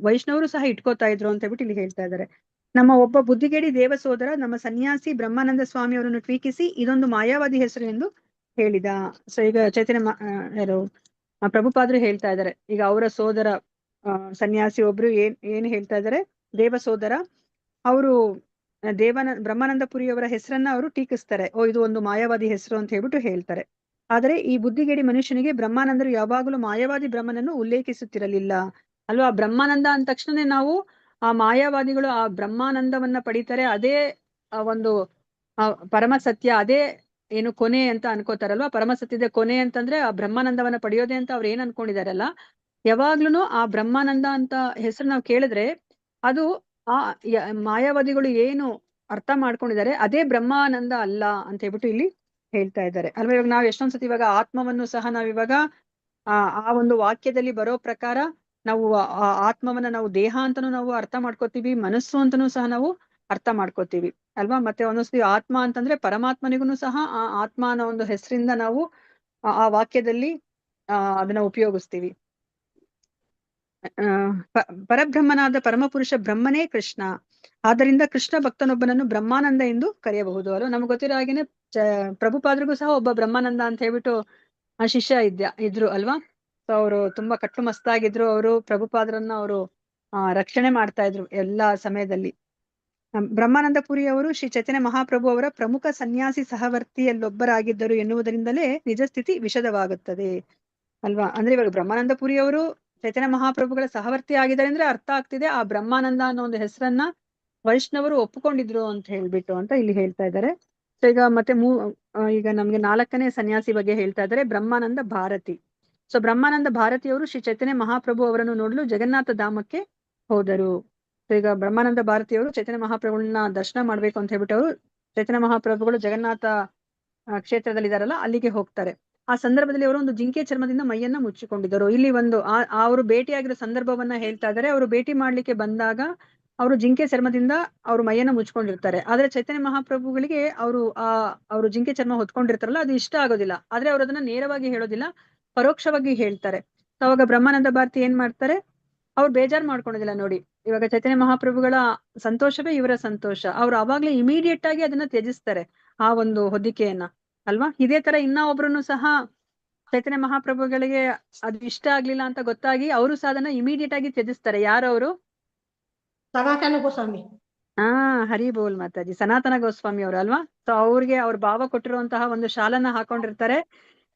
ವೈಷ್ಣವರು ಸಹ ಇಟ್ಕೋತಾ ಇದ್ರು ಅಂತ ಹೇಳ್ಬಿಟ್ಟು ಇಲ್ಲಿ ಹೇಳ್ತಾ ಇದ್ದಾರೆ. ನಮ್ಮ ಒಬ್ಬ ಬುದ್ಧಿಗೇಡಿ ದೇವ ಸೋದರ ನಮ್ಮ ಸನ್ಯಾಸಿ ಬ್ರಹ್ಮಾನಂದ ಸ್ವಾಮಿ ಅವರನ್ನು ಟ್ವೀಕಿಸಿ ಇದೊಂದು ಮಾಯಾವಾದಿ ಹೆಸರು ಎಂದು ಹೇಳಿದ. ಸೊ ಈಗ ಚೈತನ್ಯ ಪ್ರಭುಪಾದರು ಹೇಳ್ತಾ ಇದ್ದಾರೆ, ಈಗ ಅವರ ಸೋದರ ಸನ್ಯಾಸಿ ಒಬ್ರು ಏನ್ ಹೇಳ್ತಾ ಇದ್ದಾರೆ, ದೇವ ಸೋದರ ಅವರು ಬ್ರಹ್ಮಾನಂದ ಪುರಿಯವರ ಹೆಸರನ್ನ ಅವರು ಟೀಕಿಸ್ತಾರೆ. ಇದು ಒಂದು ಮಾಯಾವಾದಿ ಹೆಸರು ಅಂತ ಹೇಳ್ಬಿಟ್ಟು ಹೇಳ್ತಾರೆ. ಆದರೆ ಈ ಬುದ್ಧಿಗೇಡಿ ಮನುಷ್ಯನಿಗೆ ಬ್ರಹ್ಮಾನಂದರು ಯಾವಾಗಲೂ ಮಾಯಾವಾದಿ ಬ್ರಹ್ಮನನ್ನು ಉಲ್ಲೇಖಿಸುತ್ತಿರಲಿಲ್ಲ ಅಲ್ವಾ. ಬ್ರಹ್ಮಾನಂದ ಅಂದ ತಕ್ಷಣ ನಾವು ಆ ಮಾಯಾವಾದಿಗಳು ಆ ಬ್ರಹ್ಮಾನಂದವನ್ನ ಪಡಿತಾರೆ, ಅದೇ ಒಂದು ಪರಮ ಸತ್ಯ, ಅದೇ ಏನು ಕೊನೆ ಅಂತ ಅನ್ಕೋತಾರಲ್ವಾ. ಪರಮ ಸತ್ಯದ ಕೊನೆ ಅಂತಂದ್ರೆ ಆ ಬ್ರಹ್ಮಾನಂದವನ್ನ ಪಡೆಯೋದೆ ಅಂತ ಅವ್ರು ಏನ್ ಅನ್ಕೊಂಡಿದಾರಲ್ಲ, ಯಾವಾಗ್ಲೂ ಆ ಬ್ರಹ್ಮಾನಂದ ಅಂತ ಹೆಸರು ನಾವು ಕೇಳಿದ್ರೆ ಅದು ಆ ಮಾಯಾವಾದಿಗಳು ಏನು ಅರ್ಥ ಮಾಡ್ಕೊಂಡಿದ್ದಾರೆ ಅದೇ ಬ್ರಹ್ಮಾನಂದ ಅಲ್ಲ ಅಂತ ಹೇಳ್ಬಿಟ್ಟು ಇಲ್ಲಿ ಹೇಳ್ತಾ ಇದ್ದಾರೆ ಅಲ್ವಾ. ಇವಾಗ ನಾವು ಎಷ್ಟೊಂದ್ಸತಿ ಇವಾಗ ಆತ್ಮವನ್ನು ಸಹ ನಾವಿವಾಗ ಆ ಒಂದು ವಾಕ್ಯದಲ್ಲಿ ಬರೋ ಪ್ರಕಾರ ನಾವು ಆ ಆತ್ಮವನ್ನ ನಾವು ದೇಹ ಅಂತಾನೂ ನಾವು ಅರ್ಥ ಮಾಡ್ಕೋತೀವಿ, ಮನಸ್ಸು ಅಂತಾನೂ ಸಹ ನಾವು ಅರ್ಥ ಮಾಡ್ಕೋತೀವಿ ಅಲ್ವಾ. ಮತ್ತೆ ಒಂದೊಂದ್ಸತಿ ಆತ್ಮ ಅಂತಂದ್ರೆ ಪರಮಾತ್ಮನಿಗೂ ಸಹ ಆ ಆತ್ಮ ಅನ್ನೋ ಒಂದು ಹೆಸರಿಂದ ನಾವು ಆ ವಾಕ್ಯದಲ್ಲಿ ಅದನ್ನ ಉಪಯೋಗಿಸ್ತೀವಿ. ಪರಬ್ರಹ್ಮನಾದ ಪರಮಪುರುಷ ಬ್ರಹ್ಮನೇ ಕೃಷ್ಣ. ಆದ್ದರಿಂದ ಕೃಷ್ಣ ಭಕ್ತನೊಬ್ಬನನ್ನು ಬ್ರಹ್ಮಾನಂದ ಎಂದು ಕರೆಯಬಹುದು ಅಲ್ವಾ. ನಮ್ಗೆ ಗೊತ್ತಿರೋ ಹಾಗೇನೆ ಪ್ರಭುಪಾದ್ರಿಗೂ ಸಹ ಒಬ್ಬ ಬ್ರಹ್ಮಾನಂದ ಅಂತ ಹೇಳ್ಬಿಟ್ಟು ಶಿಷ್ಯ ಇದ್ರು ಅಲ್ವಾ. ಸೊ ಅವರು ತುಂಬಾ ಕಟ್ಟು ಮಸ್ತಾಗಿದ್ರು. ಅವರು ಪ್ರಭುಪಾದ್ರನ್ನ ಅವರು ರಕ್ಷಣೆ ಮಾಡ್ತಾ ಇದ್ರು ಎಲ್ಲಾ ಸಮಯದಲ್ಲಿ. ಬ್ರಹ್ಮಾನಂದ ಪುರಿ ಅವರು ಶ್ರೀ ಚೈತನ್ಯ ಮಹಾಪ್ರಭು ಅವರ ಪ್ರಮುಖ ಸನ್ಯಾಸಿ ಸಹವರ್ತಿಯಲ್ಲೊಬ್ಬರಾಗಿದ್ದರು ಎನ್ನುವುದರಿಂದಲೇ ನಿಜ ಸ್ಥಿತಿ ವಿಷದವಾಗುತ್ತದೆ ಅಲ್ವಾ. ಅಂದ್ರೆ ಇವಾಗ ಬ್ರಹ್ಮಾನಂದ ಪುರಿ ಅವರು ಚೈತನ್ಯ ಮಹಾಪ್ರಭುಗಳ ಸಹವರ್ತಿ ಆಗಿದ್ದಾರೆ ಅಂದ್ರೆ ಅರ್ಥ ಆಗ್ತಿದೆ ಆ ಬ್ರಹ್ಮಾನಂದ ಅನ್ನೋ ಒಂದು ಹೆಸರನ್ನ ವೈಷ್ಣವರು ಒಪ್ಪಿಕೊಂಡಿದ್ರು ಅಂತ ಹೇಳ್ಬಿಟ್ಟು ಅಂತ ಇಲ್ಲಿ ಹೇಳ್ತಾ ಇದ್ದಾರೆ. ಸೊ ಈಗ ಮತ್ತೆ ಈಗ ನಮ್ಗೆ 4ನೇ ಸನ್ಯಾಸಿ ಬಗ್ಗೆ ಹೇಳ್ತಾ ಇದ್ದಾರೆ, ಬ್ರಹ್ಮಾನಂದ ಭಾರತಿ. ಸೊ ಬ್ರಹ್ಮಾನಂದ ಭಾರತಿಯವರು ಶ್ರೀ ಚೈತನ್ಯ ಮಹಾಪ್ರಭು ಅವರನ್ನು ನೋಡಲು ಜಗನ್ನಾಥ ಧಾಮಕ್ಕೆ ಹೋದರು. ಸೊ ಈಗ ಬ್ರಹ್ಮಾನಂದ ಭಾರತಿಯವರು ಚೈತನ್ಯ ಮಹಾಪ್ರಭುಗಳನ್ನ ದರ್ಶನ ಮಾಡ್ಬೇಕು ಅಂತ ಹೇಳ್ಬಿಟ್ಟು ಅವರು ಚೈತನ್ಯ ಮಹಾಪ್ರಭುಗಳು ಜಗನ್ನಾಥ ಕ್ಷೇತ್ರದಲ್ಲಿ ಇದಾರಲ್ಲ ಅಲ್ಲಿಗೆ ಹೋಗ್ತಾರೆ. ಆ ಸಂದರ್ಭದಲ್ಲಿ ಅವರು ಒಂದು ಜಿಂಕೆ ಚರ್ಮದಿಂದ ಮೈಯನ್ನ ಮುಚ್ಚಿಕೊಂಡಿದ್ದರು. ಇಲ್ಲಿ ಒಂದು ಅವರು ಭೇಟಿಯಾಗಿರೋ ಸಂದರ್ಭವನ್ನ ಹೇಳ್ತಾ ಇದ್ದಾರೆ. ಅವರು ಭೇಟಿ ಮಾಡ್ಲಿಕ್ಕೆ ಬಂದಾಗ ಅವರು ಜಿಂಕೆ ಚರ್ಮದಿಂದ ಅವ್ರು ಮೈಯನ್ನ ಮುಚ್ಕೊಂಡಿರ್ತಾರೆ. ಆದ್ರೆ ಚೈತನ್ಯ ಮಹಾಪ್ರಭುಗಳಿಗೆ ಅವರು ಜಿಂಕೆ ಚರ್ಮ ಹೊತ್ಕೊಂಡಿರ್ತಾರಲ್ಲ ಅದು ಇಷ್ಟ ಆಗೋದಿಲ್ಲ. ಆದ್ರೆ ಅವ್ರು ಅದನ್ನ ನೇರವಾಗಿ ಹೇಳೋದಿಲ್ಲ, ಪರೋಕ್ಷವಾಗಿ ಹೇಳ್ತಾರೆ. ಅವಾಗ ಬ್ರಹ್ಮಾನಂದ ಭಾರತಿ ಏನ್ ಮಾಡ್ತಾರೆ, ಅವ್ರು ಬೇಜಾರ್ ಮಾಡ್ಕೊಳೋದಿಲ್ಲ. ನೋಡಿ ಇವಾಗ ಚೈತನ್ಯ ಮಹಾಪ್ರಭುಗಳ ಸಂತೋಷವೇ ಇವರ ಸಂತೋಷ. ಅವ್ರು ಅವಾಗ್ಲೇ ಇಮಿಡಿಯೇಟ್ ಆಗಿ ಅದನ್ನ ತ್ಯಜಿಸ್ತಾರೆ ಆ ಒಂದು ಹೊದಿಕೆಯನ್ನ ಅಲ್ವಾ. ಇದೇ ತರ ಒಬ್ರನ್ನು ಸಹ ಚೈತನ್ಯ ಮಹಾಪ್ರಭುಗಳಿಗೆ ಅದು ಇಷ್ಟ ಆಗ್ಲಿಲ್ಲ ಅಂತ ಗೊತ್ತಾಗಿ ಅವರು ಸಹ ಅದನ್ನ ಇಮಿಡಿಯೇಟ್ ಆಗಿ ತ್ಯಜಿಸ್ತಾರೆ. ಯಾರವರು? ಸನಾತನ ಗೋಸ್ವಾಮಿ. ಹರಿ ಬೋಲ್ ಮಾತಾಜಿ, ಸನಾತನ ಗೋಸ್ವಾಮಿ ಅವರು ಅಲ್ವಾ. ಸೊ ಅವ್ರಿಗೆ ಅವ್ರ ಭಾವ ಕೊಟ್ಟಿರುವಂತಹ ಒಂದು ಶಾಲನ್ನ ಹಾಕೊಂಡಿರ್ತಾರೆ.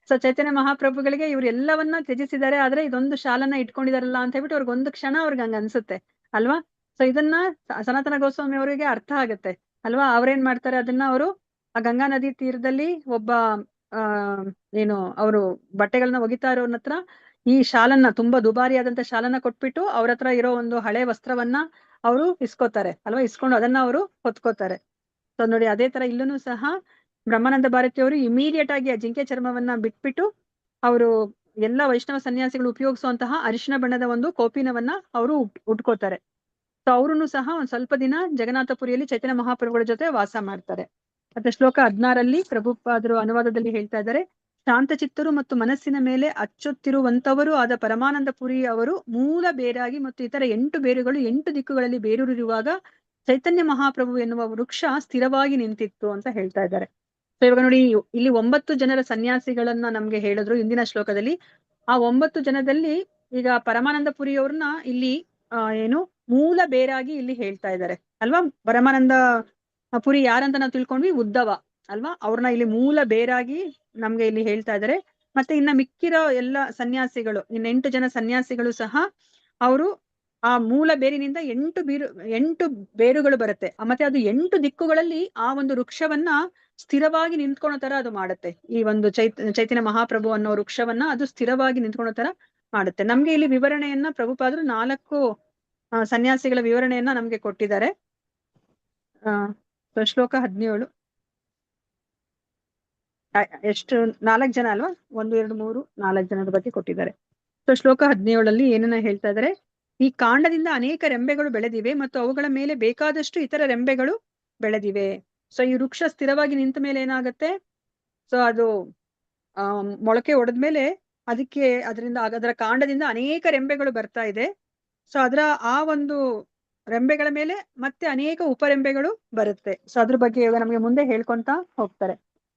ಸೊ ಚೈತನ್ಯ ಮಹಾಪ್ರಭುಗಳಿಗೆ ಇವ್ರು ಎಲ್ಲವನ್ನ ತ್ಯಜಿಸಿದ್ದಾರೆ, ಆದ್ರೆ ಇದೊಂದು ಶಾಲನ್ನ ಇಟ್ಕೊಂಡಿದಾರಲ್ಲ ಅಂತ ಹೇಳ್ಬಿಟ್ಟು ಅವ್ರಿಗೆ ಒಂದು ಕ್ಷಣ ಅವ್ರಿಗೆ ಹಂಗ ಅನ್ಸುತ್ತೆ ಅಲ್ವಾ. ಸೊ ಇದನ್ನ ಸನಾತನ ಗೋಸ್ವಾಮಿ ಅವರಿಗೆ ಅರ್ಥ ಆಗುತ್ತೆ ಅಲ್ವಾ. ಅವ್ರೇನ್ ಮಾಡ್ತಾರೆ, ಅದನ್ನ ಅವರು ಆ ಗಂಗಾ ನದಿ ತೀರದಲ್ಲಿ ಒಬ್ಬ ಏನು ಅವರು ಬಟ್ಟೆಗಳನ್ನ ಒಗಿತಾ ಇರೋನ್ ಹತ್ರ ಈ ಶಾಲನ್ನ, ತುಂಬಾ ದುಬಾರಿಯಾದಂತ ಶಾಲನ್ನ ಕೊಟ್ಬಿಟ್ಟು ಅವ್ರ ಹತ್ರ ಇರೋ ಒಂದು ಹಳೆ ವಸ್ತ್ರವನ್ನ ಅವರು ಇಸ್ಕೋತಾರೆ ಅಲ್ವಾ. ಇಸ್ಕೊಂಡು ಅದನ್ನ ಅವರು ಹೊತ್ಕೋತಾರೆ. ಸೊ ನೋಡಿ ಅದೇ ತರ ಇಲ್ಲೂ ಸಹ ಬ್ರಹ್ಮಾನಂದ ಭಾರತಿಯವರು ಇಮಿಡಿಯೇಟ್ ಆಗಿ ಆ ಜಿಂಕೆ ಚರ್ಮವನ್ನ ಬಿಟ್ಬಿಟ್ಟು ಅವರು ಎಲ್ಲಾ ವೈಷ್ಣವ ಸನ್ಯಾಸಿಗಳು ಉಪಯೋಗಿಸುವಂತಹ ಅರಿಶಿನ ಬಣ್ಣದ ಒಂದು ಕೋಪಿನವನ್ನ ಅವರು ಉಟ್ಕೋತಾರೆ. ಸೊ ಅವ್ರೂ ಸಹ ಒಂದ್ ಸ್ವಲ್ಪ ದಿನ ಜಗನ್ನಾಥಪುರಿಯಲ್ಲಿ ಚೈತನ್ಯ ಮಹಾಪ್ರಭುಗಳ ಜೊತೆ ವಾಸ ಮಾಡ್ತಾರೆ. ಮತ್ತೆ ಶ್ಲೋಕ 16 ಪ್ರಭುಪಾದರು ಅನುವಾದದಲ್ಲಿ ಹೇಳ್ತಾ ಇದ್ದಾರೆ, ಶಾಂತಚಿತ್ತರು ಮತ್ತು ಮನಸ್ಸಿನ ಮೇಲೆ ಅಚ್ಚೊತ್ತಿರುವಂತವರು ಆದ ಪರಮಾನಂದ ಪುರಿ ಅವರು ಮೂಲ ಬೇರಾಗಿ ಮತ್ತು ಇತರ 8 ಬೇರುಗಳು 8 ದಿಕ್ಕುಗಳಲ್ಲಿ ಬೇರೂರಿರುವಾಗ ಚೈತನ್ಯ ಮಹಾಪ್ರಭು ಎನ್ನುವ ವೃಕ್ಷ ಸ್ಥಿರವಾಗಿ ನಿಂತಿತ್ತು ಅಂತ ಹೇಳ್ತಾ ಇದ್ದಾರೆ. ಸೊ ಇವಾಗ ನೋಡಿ ಇಲ್ಲಿ 9 ಜನರ ಸನ್ಯಾಸಿಗಳನ್ನ ನಮ್ಗೆ ಹೇಳಿದ್ರು ಇಂದಿನ ಶ್ಲೋಕದಲ್ಲಿ. ಆ 9 ಜನದಲ್ಲಿ ಈಗ ಪರಮಾನಂದ ಪುರಿ ಅವ್ರನ್ನ ಇಲ್ಲಿ ಏನು ಮೂಲ ಬೇರಾಗಿ ಇಲ್ಲಿ ಹೇಳ್ತಾ ಇದ್ದಾರೆ ಅಲ್ವಾ. ಪರಮಾನಂದ ಪುರಿ ಯಾರಂತ ನಾವು ತಿಳ್ಕೊಂಡ್ವಿ, ಉದ್ದವ ಅಲ್ವಾ. ಅವ್ರನ್ನ ಇಲ್ಲಿ ಮೂಲ ಬೇರಾಗಿ ನಮ್ಗೆ ಇಲ್ಲಿ ಹೇಳ್ತಾ ಇದ್ದಾರೆ. ಮತ್ತೆ ಇನ್ನ ಮಿಕ್ಕಿರೋ ಎಲ್ಲ ಸನ್ಯಾಸಿಗಳು, ಇನ್ನ 8 ಜನ ಸನ್ಯಾಸಿಗಳು ಸಹ ಅವರು ಆ ಮೂಲ ಬೇರಿನಿಂದ 8 ಬೇರುಗಳು ಬರುತ್ತೆ. ಮತ್ತೆ ಅದು 8 ದಿಕ್ಕುಗಳಲ್ಲಿ ಆ ಒಂದು ವೃಕ್ಷವನ್ನ ಸ್ಥಿರವಾಗಿ ನಿಂತ್ಕೊಳ್ಳೋ ತರ ಅದು ಮಾಡುತ್ತೆ. ಈ ಒಂದು ಚೈತನ್ಯ ಮಹಾಪ್ರಭು ಅನ್ನೋ ವೃಕ್ಷವನ್ನ ಅದು ಸ್ಥಿರವಾಗಿ ನಿಂತ್ಕೊಳ್ಳೋ ತರ ಮಾಡುತ್ತೆ. ನಮ್ಗೆ ಇಲ್ಲಿ ವಿವರಣೆಯನ್ನ ಪ್ರಭುಪಾದರು 4 ಸನ್ಯಾಸಿಗಳ ವಿವರಣೆಯನ್ನ ನಮ್ಗೆ ಕೊಟ್ಟಿದ್ದಾರೆ. ಶ್ಲೋಕ 17 ಎಷ್ಟು 4 ಜನ ಅಲ್ವಾ, 1 2 3 4 ಜನದ ಬಗ್ಗೆ ಕೊಟ್ಟಿದ್ದಾರೆ. ಸೊ ಶ್ಲೋಕ 17 ಏನನ್ನ ಹೇಳ್ತಾ ಇದ್ದಾರೆ, ಈ ಕಾಂಡದಿಂದ ಅನೇಕ ರೆಂಬೆಗಳು ಬೆಳೆದಿವೆ ಮತ್ತು ಅವುಗಳ ಮೇಲೆ ಬೇಕಾದಷ್ಟು ಇತರ ರೆಂಬೆಗಳು ಬೆಳೆದಿವೆ. ಸೊ ಈ ವೃಕ್ಷ ಸ್ಥಿರವಾಗಿ ನಿಂತ ಮೇಲೆ ಏನಾಗತ್ತೆ, ಸೊ ಅದು ಮೊಳಕೆ ಒಡೆದ್ಮೇಲೆ ಅದಕ್ಕೆ ಅದರ ಕಾಂಡದಿಂದ ಅನೇಕ ರೆಂಬೆಗಳು ಬರ್ತಾ ಇದೆ. ಸೊ ಆ ಒಂದು ರೆಂಬೆಗಳ ಮೇಲೆ ಮತ್ತೆ ಅನೇಕ ಉಪರೆಂಬೆಗಳು ಬರುತ್ತೆ. ಸೊ ಅದ್ರ ಬಗ್ಗೆ ಇವಾಗ ನಮಗೆ ಮುಂದೆ ಹೇಳ್ಕೊಂತ ಹೋಗ್ತಾರೆ.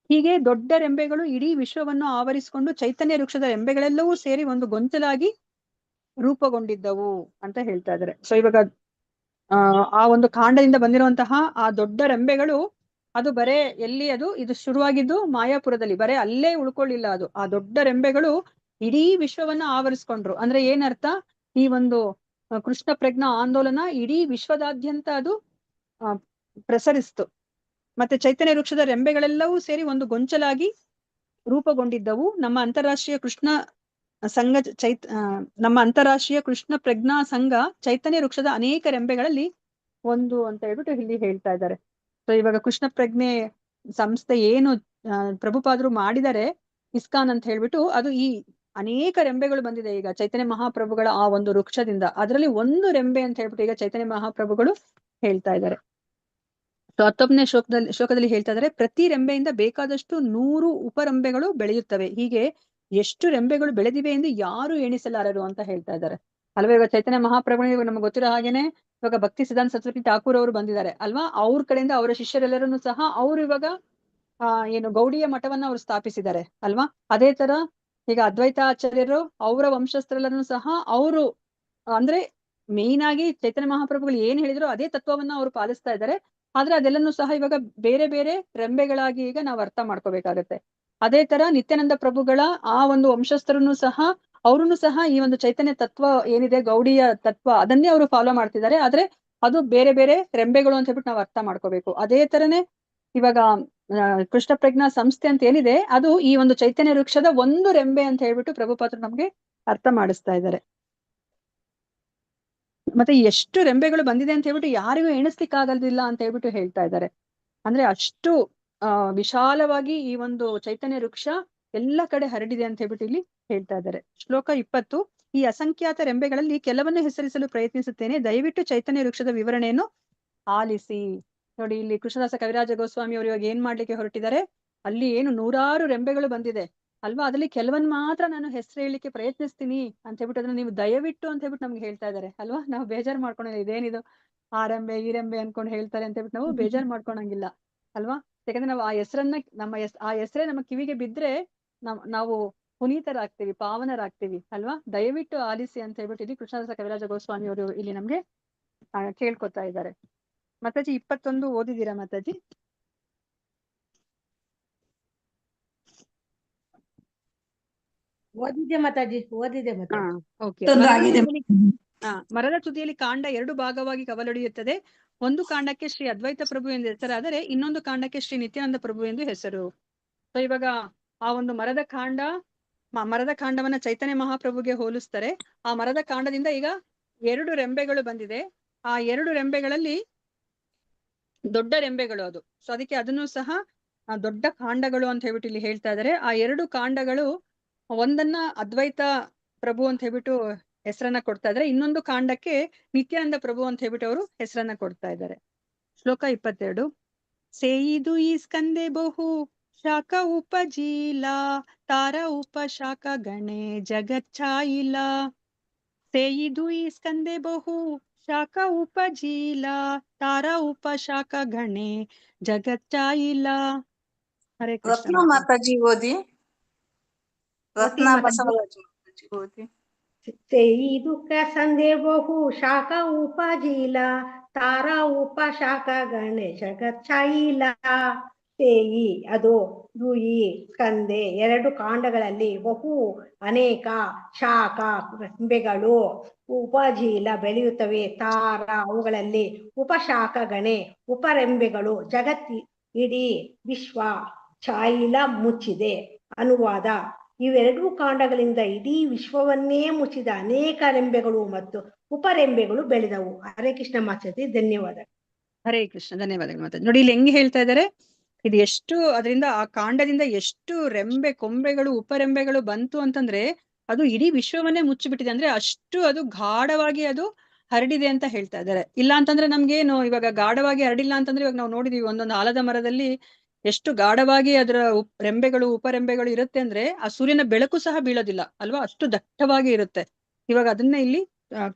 ಹೀಗೆ ದೊಡ್ಡ ರೆಂಬೆಗಳು ಇಡೀ ವಿಶ್ವವನ್ನು ಆವರಿಸಿಕೊಂಡು ಚೈತನ್ಯ ವೃಕ್ಷದ ರೆಂಬೆಗಳೆಲ್ಲವೂ ಸೇರಿ ಒಂದು ಗೊಂಚಲಾಗಿ ರೂಪುಗೊಂಡಿದ್ದವು ಅಂತ ಹೇಳ್ತಾ ಇದ್ದಾರೆ. ಸೊ ಇವಾಗ ಆ ಒಂದು ಕಾಂಡದಿಂದ ಬಂದಿರುವಂತಹ ಆ ದೊಡ್ಡ ರೆಂಬೆಗಳು ಅದು ಬರೇ ಎಲ್ಲಿ ಇದು ಶುರುವಾಗಿದ್ದು ಮಾಯಾಪುರದಲ್ಲಿ, ಬರೇ ಅಲ್ಲೇ ಉಳ್ಕೊಳ್ಳಿಲ್ಲ. ಅದು ಆ ದೊಡ್ಡ ರೆಂಬೆಗಳು ಇಡೀ ವಿಶ್ವವನ್ನ ಆವರಿಸ್ಕೊಂಡ್ರು. ಅಂದ್ರೆ ಏನರ್ಥ, ಈ ಒಂದು ಕೃಷ್ಣ ಪ್ರಜ್ಞಾ ಆಂದೋಲನ ಇಡೀ ವಿಶ್ವದಾದ್ಯಂತ ಅದು ಪ್ರಸರಿಸ್ತು. ಮತ್ತೆ ಚೈತನ್ಯ ವೃಕ್ಷದ ರೆಂಬೆಗಳೆಲ್ಲವೂ ಸೇರಿ ಒಂದು ಗೊಂಚಲಾಗಿ ರೂಪುಗೊಂಡಿದ್ದವು. ನಮ್ಮ ಅಂತಾರಾಷ್ಟ್ರೀಯ ಕೃಷ್ಣ ಸಂಘ ನಮ್ಮ ಅಂತಾರಾಷ್ಟ್ರೀಯ ಕೃಷ್ಣ ಪ್ರಜ್ಞಾ ಸಂಘ ಚೈತನ್ಯ ವೃಕ್ಷದ ಅನೇಕ ರೆಂಬೆಗಳಲ್ಲಿ ಒಂದು ಅಂತ ಹೇಳ್ಬಿಟ್ಟು ಇಲ್ಲಿ ಹೇಳ್ತಾ ಇದ್ದಾರೆ. ಸೊ ಇವಾಗ ಕೃಷ್ಣ ಪ್ರಜ್ಞೆ ಸಂಸ್ಥೆ ಏನು ಪ್ರಭುಪಾದರು ಮಾಡಿದರೆ ಇಸ್ಕಾನ್ ಅಂತ ಹೇಳ್ಬಿಟ್ಟು, ಅದು ಈ ಅನೇಕ ರೆಂಬೆಗಳು ಬಂದಿದೆ ಈಗ ಚೈತನ್ಯ ಮಹಾಪ್ರಭುಗಳ ಆ ಒಂದು ವೃಕ್ಷದಿಂದ. ಅದರಲ್ಲಿ ಒಂದು ರೆಂಬೆ ಅಂತ ಹೇಳ್ಬಿಟ್ಟು ಈಗ ಚೈತನ್ಯ ಮಹಾಪ್ರಭುಗಳು ಹೇಳ್ತಾ ಇದ್ದಾರೆ. ಸೊ 19ನೇ ಶ್ಲೋಕದಲ್ಲಿ ಹೇಳ್ತಾ ಇದ್ದಾರೆ, ಪ್ರತಿ ರೆಂಬೆಯಿಂದ ಬೇಕಾದಷ್ಟು 100 ಉಪರೆಂಬೆಗಳು ಬೆಳೆಯುತ್ತವೆ. ಹೀಗೆ ಎಷ್ಟು ರೆಂಬೆಗಳು ಬೆಳೆದಿವೆ ಎಂದು ಯಾರು ಎಣಿಸಲಾರರು ಅಂತ ಹೇಳ್ತಾ ಇದ್ದಾರೆ ಅಲ್ವಾ. ಇವಾಗ ಚೈತನ್ಯ ಮಹಾಪ್ರಭುಗಳು ನಮ್ಗೆ ಗೊತ್ತಿರೋ ಹಾಗೇನೆ ಇವಾಗ ಭಕ್ತಿ ಸಿದ್ಧಾಂತ ಸರಸ್ವತಿ ಠಾಕೂರ್ ಅವರು ಬಂದಿದ್ದಾರೆ ಅಲ್ವಾ. ಅವ್ರ ಕಡೆಯಿಂದ ಅವರ ಶಿಷ್ಯರೆಲ್ಲರನ್ನು ಸಹ ಅವರು ಇವಾಗ ಏನು ಗೌಡಿಯ ಮಠವನ್ನ ಅವರು ಸ್ಥಾಪಿಸಿದ್ದಾರೆ ಅಲ್ವಾ. ಅದೇ ತರ ಈಗ ಅದ್ವೈತಾಚಾರ್ಯರು ಅವರ ವಂಶಸ್ಥರೆಲ್ಲರನ್ನು ಸಹ ಅವರು ಅಂದ್ರೆ ಮೇಯ್ನ್ ಆಗಿ ಚೈತನ್ಯ ಮಹಾಪ್ರಭುಗಳು ಏನ್ ಹೇಳಿದ್ರು ಅದೇ ತತ್ವವನ್ನ ಅವರು ಪಾಲಿಸ್ತಾ ಇದ್ದಾರೆ. ಆದ್ರೆ ಅದೆಲ್ಲನೂ ಸಹ ಇವಾಗ ಬೇರೆ ಬೇರೆ ರೆಂಬೆಗಳಾಗಿ ಈಗ ನಾವು ಅರ್ಥ ಮಾಡ್ಕೋಬೇಕಾಗತ್ತೆ. ಅದೇ ತರ ನಿತ್ಯಾನಂದ ಪ್ರಭುಗಳ ಆ ಒಂದು ವಂಶಸ್ಥರನ್ನು ಸಹ ಅವ್ರನ್ನು ಸಹ ಈ ಒಂದು ಚೈತನ್ಯ ತತ್ವ ಏನಿದೆ ಗೌಡಿಯ ತತ್ವ ಅದನ್ನೇ ಅವರು ಫಾಲೋ ಮಾಡ್ತಿದ್ದಾರೆ. ಆದ್ರೆ ಅದು ಬೇರೆ ಬೇರೆ ರೆಂಬೆಗಳು ಅಂತ ಹೇಳ್ಬಿಟ್ಟು ನಾವು ಅರ್ಥ ಮಾಡ್ಕೋಬೇಕು. ಅದೇ ತರನೇ ಇವಾಗ ಕೃಷ್ಣ ಪ್ರಜ್ಞಾ ಸಂಸ್ಥೆ ಅಂತ ಏನಿದೆ ಅದು ಈ ಒಂದು ಚೈತನ್ಯ ವೃಕ್ಷದ ಒಂದು ರೆಂಬೆ ಅಂತ ಹೇಳ್ಬಿಟ್ಟು ಪ್ರಭುಪಾದರು ನಮ್ಗೆ ಅರ್ಥ ಮಾಡಿಸ್ತಾ ಇದ್ದಾರೆ. ಮತ್ತೆ ಎಷ್ಟು ರೆಂಬೆಗಳು ಬಂದಿದೆ ಅಂತ ಹೇಳ್ಬಿಟ್ಟು ಯಾರಿಗೂ ಎಣಿಸ್ಲಿಕ್ಕೆ ಆಗೋದಿಲ್ಲ ಅಂತ ಹೇಳ್ಬಿಟ್ಟು ಹೇಳ್ತಾ ಇದ್ದಾರೆ. ಅಂದ್ರೆ ಅಷ್ಟು ವಿಶಾಲವಾಗಿ ಈ ಒಂದು ಚೈತನ್ಯ ವೃಕ್ಷ ಎಲ್ಲ ಕಡೆ ಹರಡಿದೆ ಅಂತ ಹೇಳ್ಬಿಟ್ಟು ಇಲ್ಲಿ ಹೇಳ್ತಾ ಇದ್ದಾರೆ. ಶ್ಲೋಕ 20, ಈ ಅಸಂಖ್ಯಾತ ರೆಂಬೆಗಳಲ್ಲಿ ಕೆಲವನ್ನು ಹೆಸರಿಸಲು ಪ್ರಯತ್ನಿಸುತ್ತೇನೆ, ದಯವಿಟ್ಟು ಚೈತನ್ಯ ವೃಕ್ಷದ ವಿವರಣೆಯನ್ನು ಆಲಿಸಿ. ನೋಡಿ ಇಲ್ಲಿ ಕೃಷ್ಣದಾಸ ಕವಿರಾಜ ಗೋಸ್ವಾಮಿ ಅವರು ಇವಾಗ ಏನ್ ಮಾಡ್ಲಿಕ್ಕೆ ಹೊರಟಿದ್ದಾರೆ, ಅಲ್ಲಿ ಏನು 100 ರೆಂಬೆಗಳು ಬಂದಿದೆ ಅಲ್ವಾ, ಅದ್ರಲ್ಲಿ ಕೆಲವನ್ ಮಾತ್ರ ನಾನು ಹೆಸರು ಹೇಳಲಿಕ್ಕೆ ಪ್ರಯತ್ನಿಸ್ತೀನಿ ಅಂತ ಹೇಳ್ಬಿಟ್ಟು ಅದನ್ನ ನೀವು ದಯವಿಟ್ಟು ಅಂತ ಹೇಳ್ಬಿಟ್ಟು ನಮ್ಗೆ ಹೇಳ್ತಾ ಇದ್ದಾರೆ ಅಲ್ವಾ. ನಾವು ಬೇಜಾರ್ ಮಾಡ್ಕೊಂಡಿಲ್ಲ, ಇದೇನಿದು ಆ ರೆಂಬೆ ಈ ರೆಂಬೆ ಅನ್ಕೊಂಡು ಹೇಳ್ತಾರೆ ಅಂತ ಹೇಳ್ಬಿಟ್ಟು ನಾವು ಬೇಜಾರ್ ಮಾಡ್ಕೊಳಂಗಿಲ್ಲ ಅಲ್ವಾ. ಯಾಕಂದ್ರೆ ನಾವು ಆ ಹೆಸರನ್ನ ಆ ಹೆಸರೇ ನಮ್ಮ ಕಿವಿಗೆ ಬಿದ್ರೆ ನಾವು ಪುನೀತರಾಗ್ತೀವಿ, ಪಾವನರಾಗ್ತೀವಿ ಅಲ್ವಾ. ದಯವಿಟ್ಟು ಆಲಿಸಿ ಅಂತ ಹೇಳ್ಬಿಟ್ಟು ಇಲ್ಲಿ ಕೃಷ್ಣದಾಸ ಕವಿರಾಜ ಗೋಸ್ವಾಮಿ ಅವರು ಇಲ್ಲಿ ನಮ್ಗೆ ಕೇಳ್ಕೊತಾ ಇದ್ದಾರೆ. ಮಾತಾಜಿ 21 ಓದಿದ್ದೀರಾ ಮಾತಾಜಿ? ಓದಿದೆ ಮಾತಾಜಿ, ಓದಿದೆ ಮಾತಾಜಿ. ಓಕೆ. ಮರದ ತುದಿಯಲ್ಲಿ ಕಾಂಡ 2 ಭಾಗವಾಗಿ ಕವಲೊಡೆಯುತ್ತದೆ. ಒಂದು ಕಾಂಡಕ್ಕೆ ಶ್ರೀ ಅದ್ವೈತ ಪ್ರಭು ಎಂದು ಹೆಸರಾದರೆ ಇನ್ನೊಂದು ಕಾಂಡಕ್ಕೆ ಶ್ರೀ ನಿತ್ಯಾನಂದ ಪ್ರಭು ಎಂದು ಹೆಸರು. ಸೊ ಇವಾಗ ಆ ಒಂದು ಮರದ ಕಾಂಡವನ್ನ ಚೈತನ್ಯ ಮಹಾಪ್ರಭುಗೆ ಹೋಲಿಸ್ತಾರೆ. ಆ ಮರದ ಕಾಂಡದಿಂದ ಈಗ 2 ರೆಂಬೆಗಳು ಬಂದಿದೆ. ಆ 2 ರೆಂಬೆಗಳಲ್ಲಿ ದೊಡ್ಡ ರೆಂಬೆಗಳು ಅದು. ಸೊ ಅದಕ್ಕೆ ಅದನ್ನು ಸಹ ದೊಡ್ಡ ಕಾಂಡಗಳು ಅಂತ ಹೇಳ್ಬಿಟ್ಟು ಇಲ್ಲಿ ಹೇಳ್ತಾ ಇದ್ದಾರೆ. ಆ 2 ಕಾಂಡಗಳು ಒಂದನ್ನ ಅದ್ವೈತ ಪ್ರಭು ಅಂತ ಹೇಳ್ಬಿಟ್ಟು ಹೆಸರನ್ನ ಕೊಡ್ತಾ ಇದ್ದಾರೆ, ಇನ್ನೊಂದು ಕಾಂಡಕ್ಕೆ ನಿತ್ಯಾನಂದ ಪ್ರಭು ಅಂತ ಹೇಳ್ಬಿಟ್ಟು ಅವರು ಹೆಸರನ್ನ ಕೊಡ್ತಾ ಇದ್ದಾರೆ. ಶ್ಲೋಕ 22, ಸೇಯಿದು ಈ ಸ್ಕಂದೆ ಬಹು ಶಾಖ ಉಪಜೀಲ ತಾರ ಉಪಶಾಖ ಗಣೆ ಜಗಚ್ಛಾಯಿಲ. ಸೇಯಿದು ಈ ಸ್ಕಂದೆ ಬಹು ಶಾಖ ಉಪಜೀಲ ತಾರ ಉಪಶಾಖ ಗಣೆ ಜಗಚ್ಛಾಯಿಲ. ಹರೇ ಕೃಷ್ಣ ಮಾತಾಜಿ ಓದಿ. ರತ್ನ ಬಸವರಾಜ ಮಾತಾಜಿ ಓದಿ. ಸೇಯಿದು ಸಂದೆ ಬಹು ಶಾಖ ಉಪಜೀಲ ತಾರ ಉಪಶಾಖ ಗಣೆ ಜಗಚ್ಛಾಯಿಲ. ಸೇಯಿ ಅದು ದುಯಿ ಸ್ಕಂದೆ 2 ಕಾಂಡಗಳಲ್ಲಿ ಬಹು ಅನೇಕ ಶಾಖ ರೆಂಬೆಗಳು ಉಪಜೀಲ ಬೆಳೆಯುತ್ತವೆ. ತಾರ ಅವುಗಳಲ್ಲಿ ಉಪಶಾಖ ಗಣೆ ಉಪರೆಂಬೆಗಳು ಜಗತ್ತಿ ಇಡೀ ವಿಶ್ವ ಛಾಯಿಲ ಮುಚ್ಚಿದೆ. ಅನುವಾದ, ಇವೆರಡೂ ಕಾಂಡಗಳಿಂದ ಇಡೀ ವಿಶ್ವವನ್ನೇ ಮುಚ್ಚಿದ ಅನೇಕ ರೆಂಬೆಗಳು ಮತ್ತು ಉಪರೆಂಬೆಗಳು ಬೆಳೆದವು. ಹರೇ ಕೃಷ್ಣ ಮಾತಾಜಿ, ಧನ್ಯವಾದ. ಹರೇ ಕೃಷ್ಣ, ಧನ್ಯವಾದಗಳು ಮಾತಾಜಿ. ನೋಡಿ ಇಲ್ಲಿ ಹೆಂಗೆ ಹೇಳ್ತಾ ಇದ್ದಾರೆ, ಇದು ಎಷ್ಟು ಅದರಿಂದ ಆ ಕಾಂಡದಿಂದ ಎಷ್ಟು ರೆಂಬೆ ಕೊಂಬೆಗಳು ಉಪರೆಂಬೆಗಳು ಬಂತು ಅಂತಂದ್ರೆ ಅದು ಇಡೀ ವಿಶ್ವವನ್ನೇ ಮುಚ್ಚಿಬಿಟ್ಟಿದೆ. ಅಂದ್ರೆ ಅಷ್ಟು ಅದು ಗಾಢವಾಗಿ ಅದು ಹರಡಿದೆ ಅಂತ ಹೇಳ್ತಾ ಇದ್ದಾರೆ. ಇಲ್ಲ ಅಂತಂದ್ರೆ ನಮ್ಗೇನು ಇವಾಗ ಗಾಢವಾಗಿ ಹರಡಿಲ್ಲ ಅಂತಂದ್ರೆ ಇವಾಗ ನಾವು ನೋಡಿದೀವಿ ಒಂದೊಂದು ಆಲದ ಮರದಲ್ಲಿ ಎಷ್ಟು ಗಾಢವಾಗಿ ಅದರ ರೆಂಬೆಗಳು ಉಪರೆಂಬೆಗಳು ಇರುತ್ತೆ ಅಂದ್ರೆ ಆ ಸೂರ್ಯನ ಬೆಳಕು ಸಹ ಬೀಳೋದಿಲ್ಲ ಅಲ್ವಾ, ಅಷ್ಟು ದಟ್ಟವಾಗಿ ಇರುತ್ತೆ. ಇವಾಗ ಅದನ್ನ ಇಲ್ಲಿ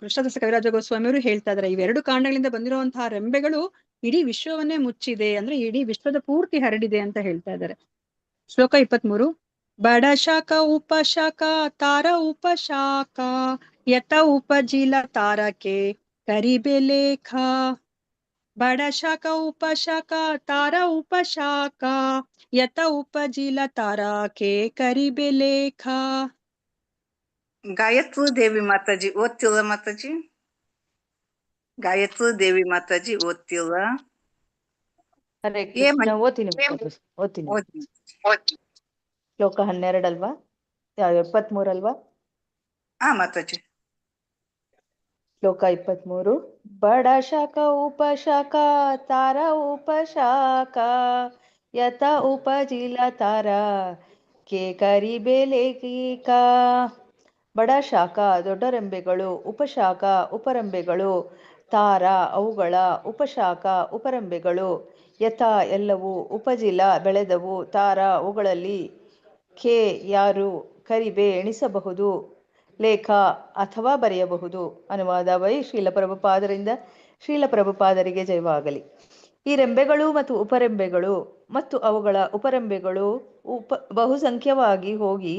ಕೃಷ್ಣದಾಸ ಕವಿರಾಜ ಗೋಸ್ವಾಮಿ ಅವರು ಹೇಳ್ತಾ ಇದ್ದಾರೆ, ಇವೆರಡು ಕಾಂಡಗಳಿಂದ ಬಂದಿರುವಂತಹ ರೆಂಬೆಗಳು ಇಡೀ ವಿಶ್ವವನ್ನೇ ಮುಚ್ಚಿದೆ, ಅಂದ್ರೆ ಇಡೀ ವಿಶ್ವದ ಪೂರ್ತಿ ಹರಡಿದೆ ಅಂತ ಹೇಳ್ತಾ ಇದ್ದಾರೆ. ಶ್ಲೋಕ 23, ಬಡ ಶಾಖ ಉಪಶಾಖ ತಾರ ಉಪಶಾಖ ಯತ ಉಪಜಿಲ ತಾರಕೆ ಕರಿಬೆ ಲೇಖ ಬಡ ಶಾಖ ಉಪಶಾಖ ತಾರ ಉಪಶಾಖ ಯತ ಉಪಜಿಲ ತಾರಕೆ ಕರಿಬೆ ಲೇಖ. ಗಾಯತ್ರಿ ದೇವಿ ಮಾತಾಜಿ ಓದ್ತಿಲ್ಲ ಮಾತಾಜಿ. ಗಾಯತ್ರಿ ದೇವಿ ಮಾತಾಜಿ ಓದ್ತಿಲ್ಲ. ಹರೇ ಏ ಕೃಷ್ಣ. ಓದ್ತೀನಿ ಮಾತಾಜಿ, ಓದ್ತೀನಿ. ಓದಿ. ಶ್ಲೋಕ 12 ಅಲ್ವಾ, 23 ಅಲ್ವಾ? ಹಾ ಮಾತಾಜಿ. ಶ್ಲೋಕ 23. ಬಡ ಶಾಖ ಉಪಶಾಖ ತಾರ ಉಪಶಾಖ ಯತ ಉಪಜಿಲ ತಾರ ಕೆ ಕರಿಬೆ ಲೇಖ. ಬಡ ಶಾಖ ದೊಡ್ಡ ರೆಂಬೆಗಳು, ಉಪಶಾಖ ಉಪರೆಂಬೆಗಳು, ತಾರ ಅವುಗಳ, ಉಪಶಾಖ ಉಪರೆಂಬೆಗಳು, ಯಥ ಎಲ್ಲವೂ, ಉಪಜಿಲ ಬೆಳೆದವು, ತಾರ ಅವುಗಳಲ್ಲಿ, ಖೇ ಯಾರು, ಕರಿಬೆ ಎಣಿಸಬಹುದು, ಲೇಖ ಅಥವಾ ಬರೆಯಬಹುದು. ಅನುವಾದ ವೈ ಶ್ರೀಲ ಪ್ರಭುಪಾದರಿಂದ ಶ್ರೀಲ ಪ್ರಭುಪಾದರಿಗೆ ಜಯವಾಗಲಿ. ಈ ರೆಂಬೆಗಳು ಮತ್ತು ಉಪರೆಂಬೆಗಳು ಮತ್ತು ಅವುಗಳ ಉಪರೆಂಬೆಗಳು ಬಹುಸಂಖ್ಯವಾಗಿ ಹೋಗಿ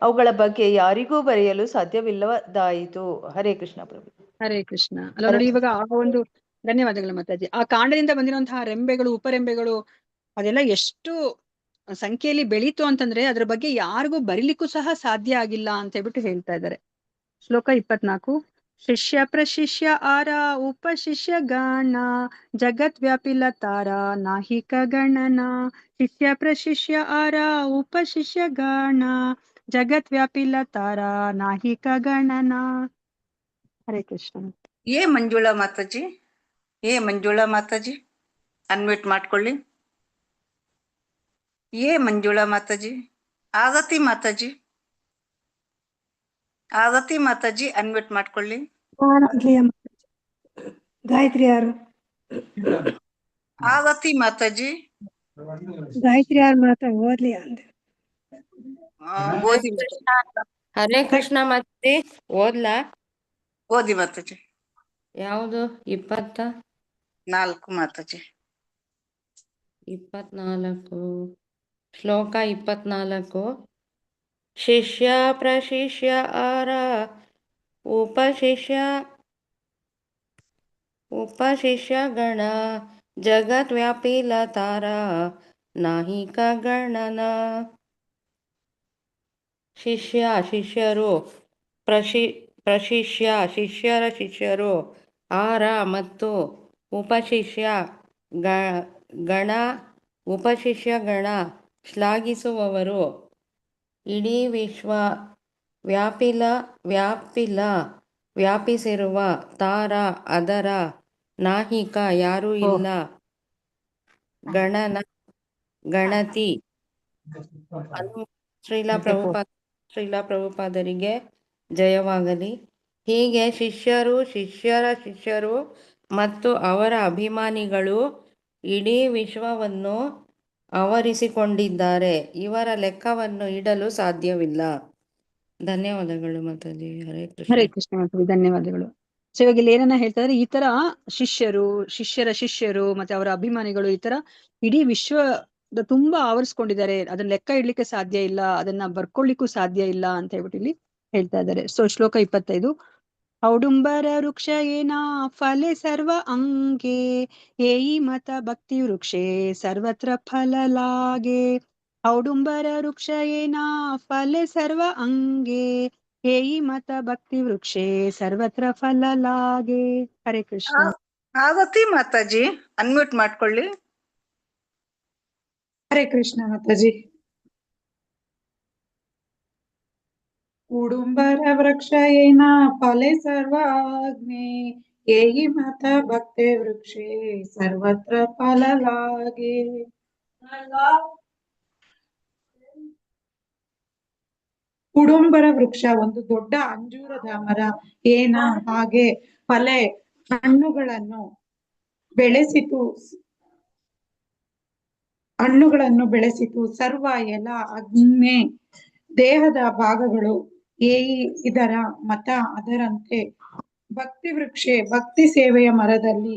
ಅವುಗಳ ಬಗ್ಗೆ ಯಾರಿಗೂ ಬರೆಯಲು ಸಾಧ್ಯವಿಲ್ಲದಾಯಿತು. ಹರೇ ಕೃಷ್ಣ ಪ್ರಭು. ಹರೇ ಕೃಷ್ಣ. ಅಲ್ಲ ನೋಡಿ, ಇವಾಗ ಆ ಒಂದು ಧನ್ಯವಾದಗಳು ಮಾತಾಜಿ. ಆ ಕಾಂಡದಿಂದ ಬಂದಿರುವಂತಹ ರೆಂಬೆಗಳು ಉಪರೆಂಬೆಗಳು ಅದೆಲ್ಲ ಎಷ್ಟು ಸಂಖ್ಯೆಯಲ್ಲಿ ಬೆಳೀತು ಅಂತಂದ್ರೆ ಅದ್ರ ಬಗ್ಗೆ ಯಾರಿಗೂ ಬರಿಲಿಕ್ಕೂ ಸಹ ಸಾಧ್ಯ ಆಗಿಲ್ಲ ಅಂತ ಹೇಳ್ಬಿಟ್ಟು ಹೇಳ್ತಾ ಇದ್ದಾರೆ. ಶ್ಲೋಕ 24. ಶಿಷ್ಯ ಪ್ರಶಿಷ್ಯ ಆರ ಉಪಶಿಷ್ಯ ಗಣ ಜಗತ್ ವ್ಯಾಪಿಲ ತಾರ ನಾಹಿಕ ಗಣನ. ಶಿಷ್ಯ ಪ್ರಶಿಷ್ಯ ಆರ ಉಪಶಿಷ್ಯ ಗಣ ಜಗತ್ ವ್ಯಾಪಿಲ ತಾರ ನಾಹಿಕ ಗಣನ. ಹರೇ ಕೃಷ್ಣ. ಏ ಮಂಜುಳಾ ಮಾತಾಜಿ, ಏ ಮಂಜುಳಾ ಮಾತಾಜಿ ಅನ್ಮ್ಯೂಟ್ ಮಾಡ್ಕೊಳ್ಳಿ. ಏ ಮಂಜುಳಾ ಮಾತಾಜಿ. ಆರತಿ ಮಾತಾಜಿ, ಆರತಿ ಮಾತಾಜಿ ಅನ್ಮ್ಯೂಟ್ ಮಾಡ್ಕೊಳ್ಳಿ. ಗಾಯತ್ರಿ ಯಾರು? ಆರತಿ ಮಾತಾಜಿ ಗಾಯತ್ರಿ ಯಾರು ಓದ್ಲಿ ಅಂದೆ. ಓದಿ ಹರೇ ಕೃಷ್ಣ. ಮತ್ತೆ ಓದ್ಲಾ? ಓದಿ ಮಾತಾಜಿ. ಯಾವುದು? 24 ಮಾತಾಜಿ. 24 ಶ್ಲೋಕ 24. ಶಿಷ್ಯ ಪ್ರಶಿಷ್ಯ ಆರ ಉಪಶಿಷ್ಯ ಗಣ ಜಗತ್ ವ್ಯಾಪಿಲ ತಾರ ನಾಹಿಕ ಗಣನ. ಶಿಷ್ಯ ಶಿಷ್ಯರು, ಪ್ರಶಿಷ್ಯ ಶಿಷ್ಯರ ಶಿಷ್ಯರು, ಆರ ಮತ್ತು ಉಪಶಿಷ್ಯ ಗಣ ಉಪಶಿಷ್ಯ ಗಣ ಶ್ಲಾಘಿಸುವವರು, ಇಡೀ ವಿಶ್ವ ವ್ಯಾಪಿಸಿರುವ ತಾರ ಅದರ, ನಾಹಿಕ ಯಾರೂ ಇಲ್ಲ, ಗಣನ ಗಣತಿ. ಶ್ರೀಲ ಪ್ರಭುಪಾದರಿಗೆ ಜಯವಾಗಲಿ. ಹೀಗೆ ಶಿಷ್ಯರ ಶಿಷ್ಯರು ಮತ್ತು ಅವರ ಅಭಿಮಾನಿಗಳು ಇಡೀ ವಿಶ್ವವನ್ನು ಆವರಿಸಿಕೊಂಡಿದ್ದಾರೆ. ಇವರ ಲೆಕ್ಕವನ್ನು ಇಡಲು ಸಾಧ್ಯವಿಲ್ಲ. ಧನ್ಯವಾದಗಳು ಮಾತಾಜಿ. ಹರೇ ಕೃಷ್ಣ. ಹರೇ ಕೃಷ್ಣ ಮಾತಾಜಿ, ಧನ್ಯವಾದಗಳು. ಸೊ ಇವಾಗ ಇಲ್ಲಿ ಏನನ್ನ ಹೇಳ್ತಾ ಇದ್ರೆ, ಈ ತರ ಶಿಷ್ಯರ ಶಿಷ್ಯರು ಮತ್ತೆ ಅವರ ಅಭಿಮಾನಿಗಳು ಈ ತರ ಇಡೀ ವಿಶ್ವದ ತುಂಬಾ ಆವರಿಸ್ಕೊಂಡಿದ್ದಾರೆ. ಅದನ್ನ ಲೆಕ್ಕ ಇಡ್ಲಿಕ್ಕೆ ಸಾಧ್ಯ ಇಲ್ಲ, ಅದನ್ನ ಬರ್ಕೊಳ್ಳಿಕ್ಕೂ ಸಾಧ್ಯ ಇಲ್ಲ ಅಂತ ಹೇಳ್ಬಿಟ್ಟು ಇಲ್ಲಿ ಹೇಳ್ತಾ ಇದ್ದಾರೆ. ಸೊ ಶ್ಲೋಕ 25. ಔಡುಂಬರ ವೃಕ್ಷ ಏನ ಫಲೆ ಸರ್ವ ಅಂಗೆ ಏಯಿ ಮತ ಭಕ್ತಿ ವೃಕ್ಷೇ ಸರ್ವತ್ರ ಫಲ ಲಾಗೆ. ಔಡುಂಬರ ವೃಕ್ಷ ಏನ ಫಲೆ ಸರ್ವ ಅಂಗೆ ಏಯಿ ಮತ ಭಕ್ತಿ ವೃಕ್ಷೇ ಸರ್ವತ್ರ ಫಲ ಲಾಗೆ. ಹರೇ ಕೃಷ್ಣ. ಆರತಿ ಮಾತಾಜಿ ಅನ್ಮ್ಯೂಟ್ ಮಾಡ್ಕೊಳ್ಳಿ. ಹರೇ ಕೃಷ್ಣ ಮಾತಾಜಿ. ಉಡುಂಬರ ವೃಕ್ಷ ಏನ ಫಲೆ ಸರ್ವ ಆಗ್ನೆ ಏಯಿ ಮತ ಭಕ್ತಿ ವೃಕ್ಷೇ ಸರ್ವತ್ರ ಫಲ ಲಾಗೆ. ಉಡುಂಬರ ವೃಕ್ಷ ಒಂದು ದೊಡ್ಡ ಅಂಜೂರದ ಮರ, ಏನ ಹಾಗೆ ಫಲೆ ಹಣ್ಣುಗಳನ್ನು ಬೆಳೆಸಿತು ಸರ್ವ ಎಲ ಅಗ್ನೆ ದೇಹದ ಭಾಗಗಳು, ಏಯಿ ಇದರ ಮತ ಅದರಂತೆ, ಭಕ್ತಿ ವೃಕ್ಷೆ ಭಕ್ತಿ ಸೇವೆಯ ಮರದಲ್ಲಿ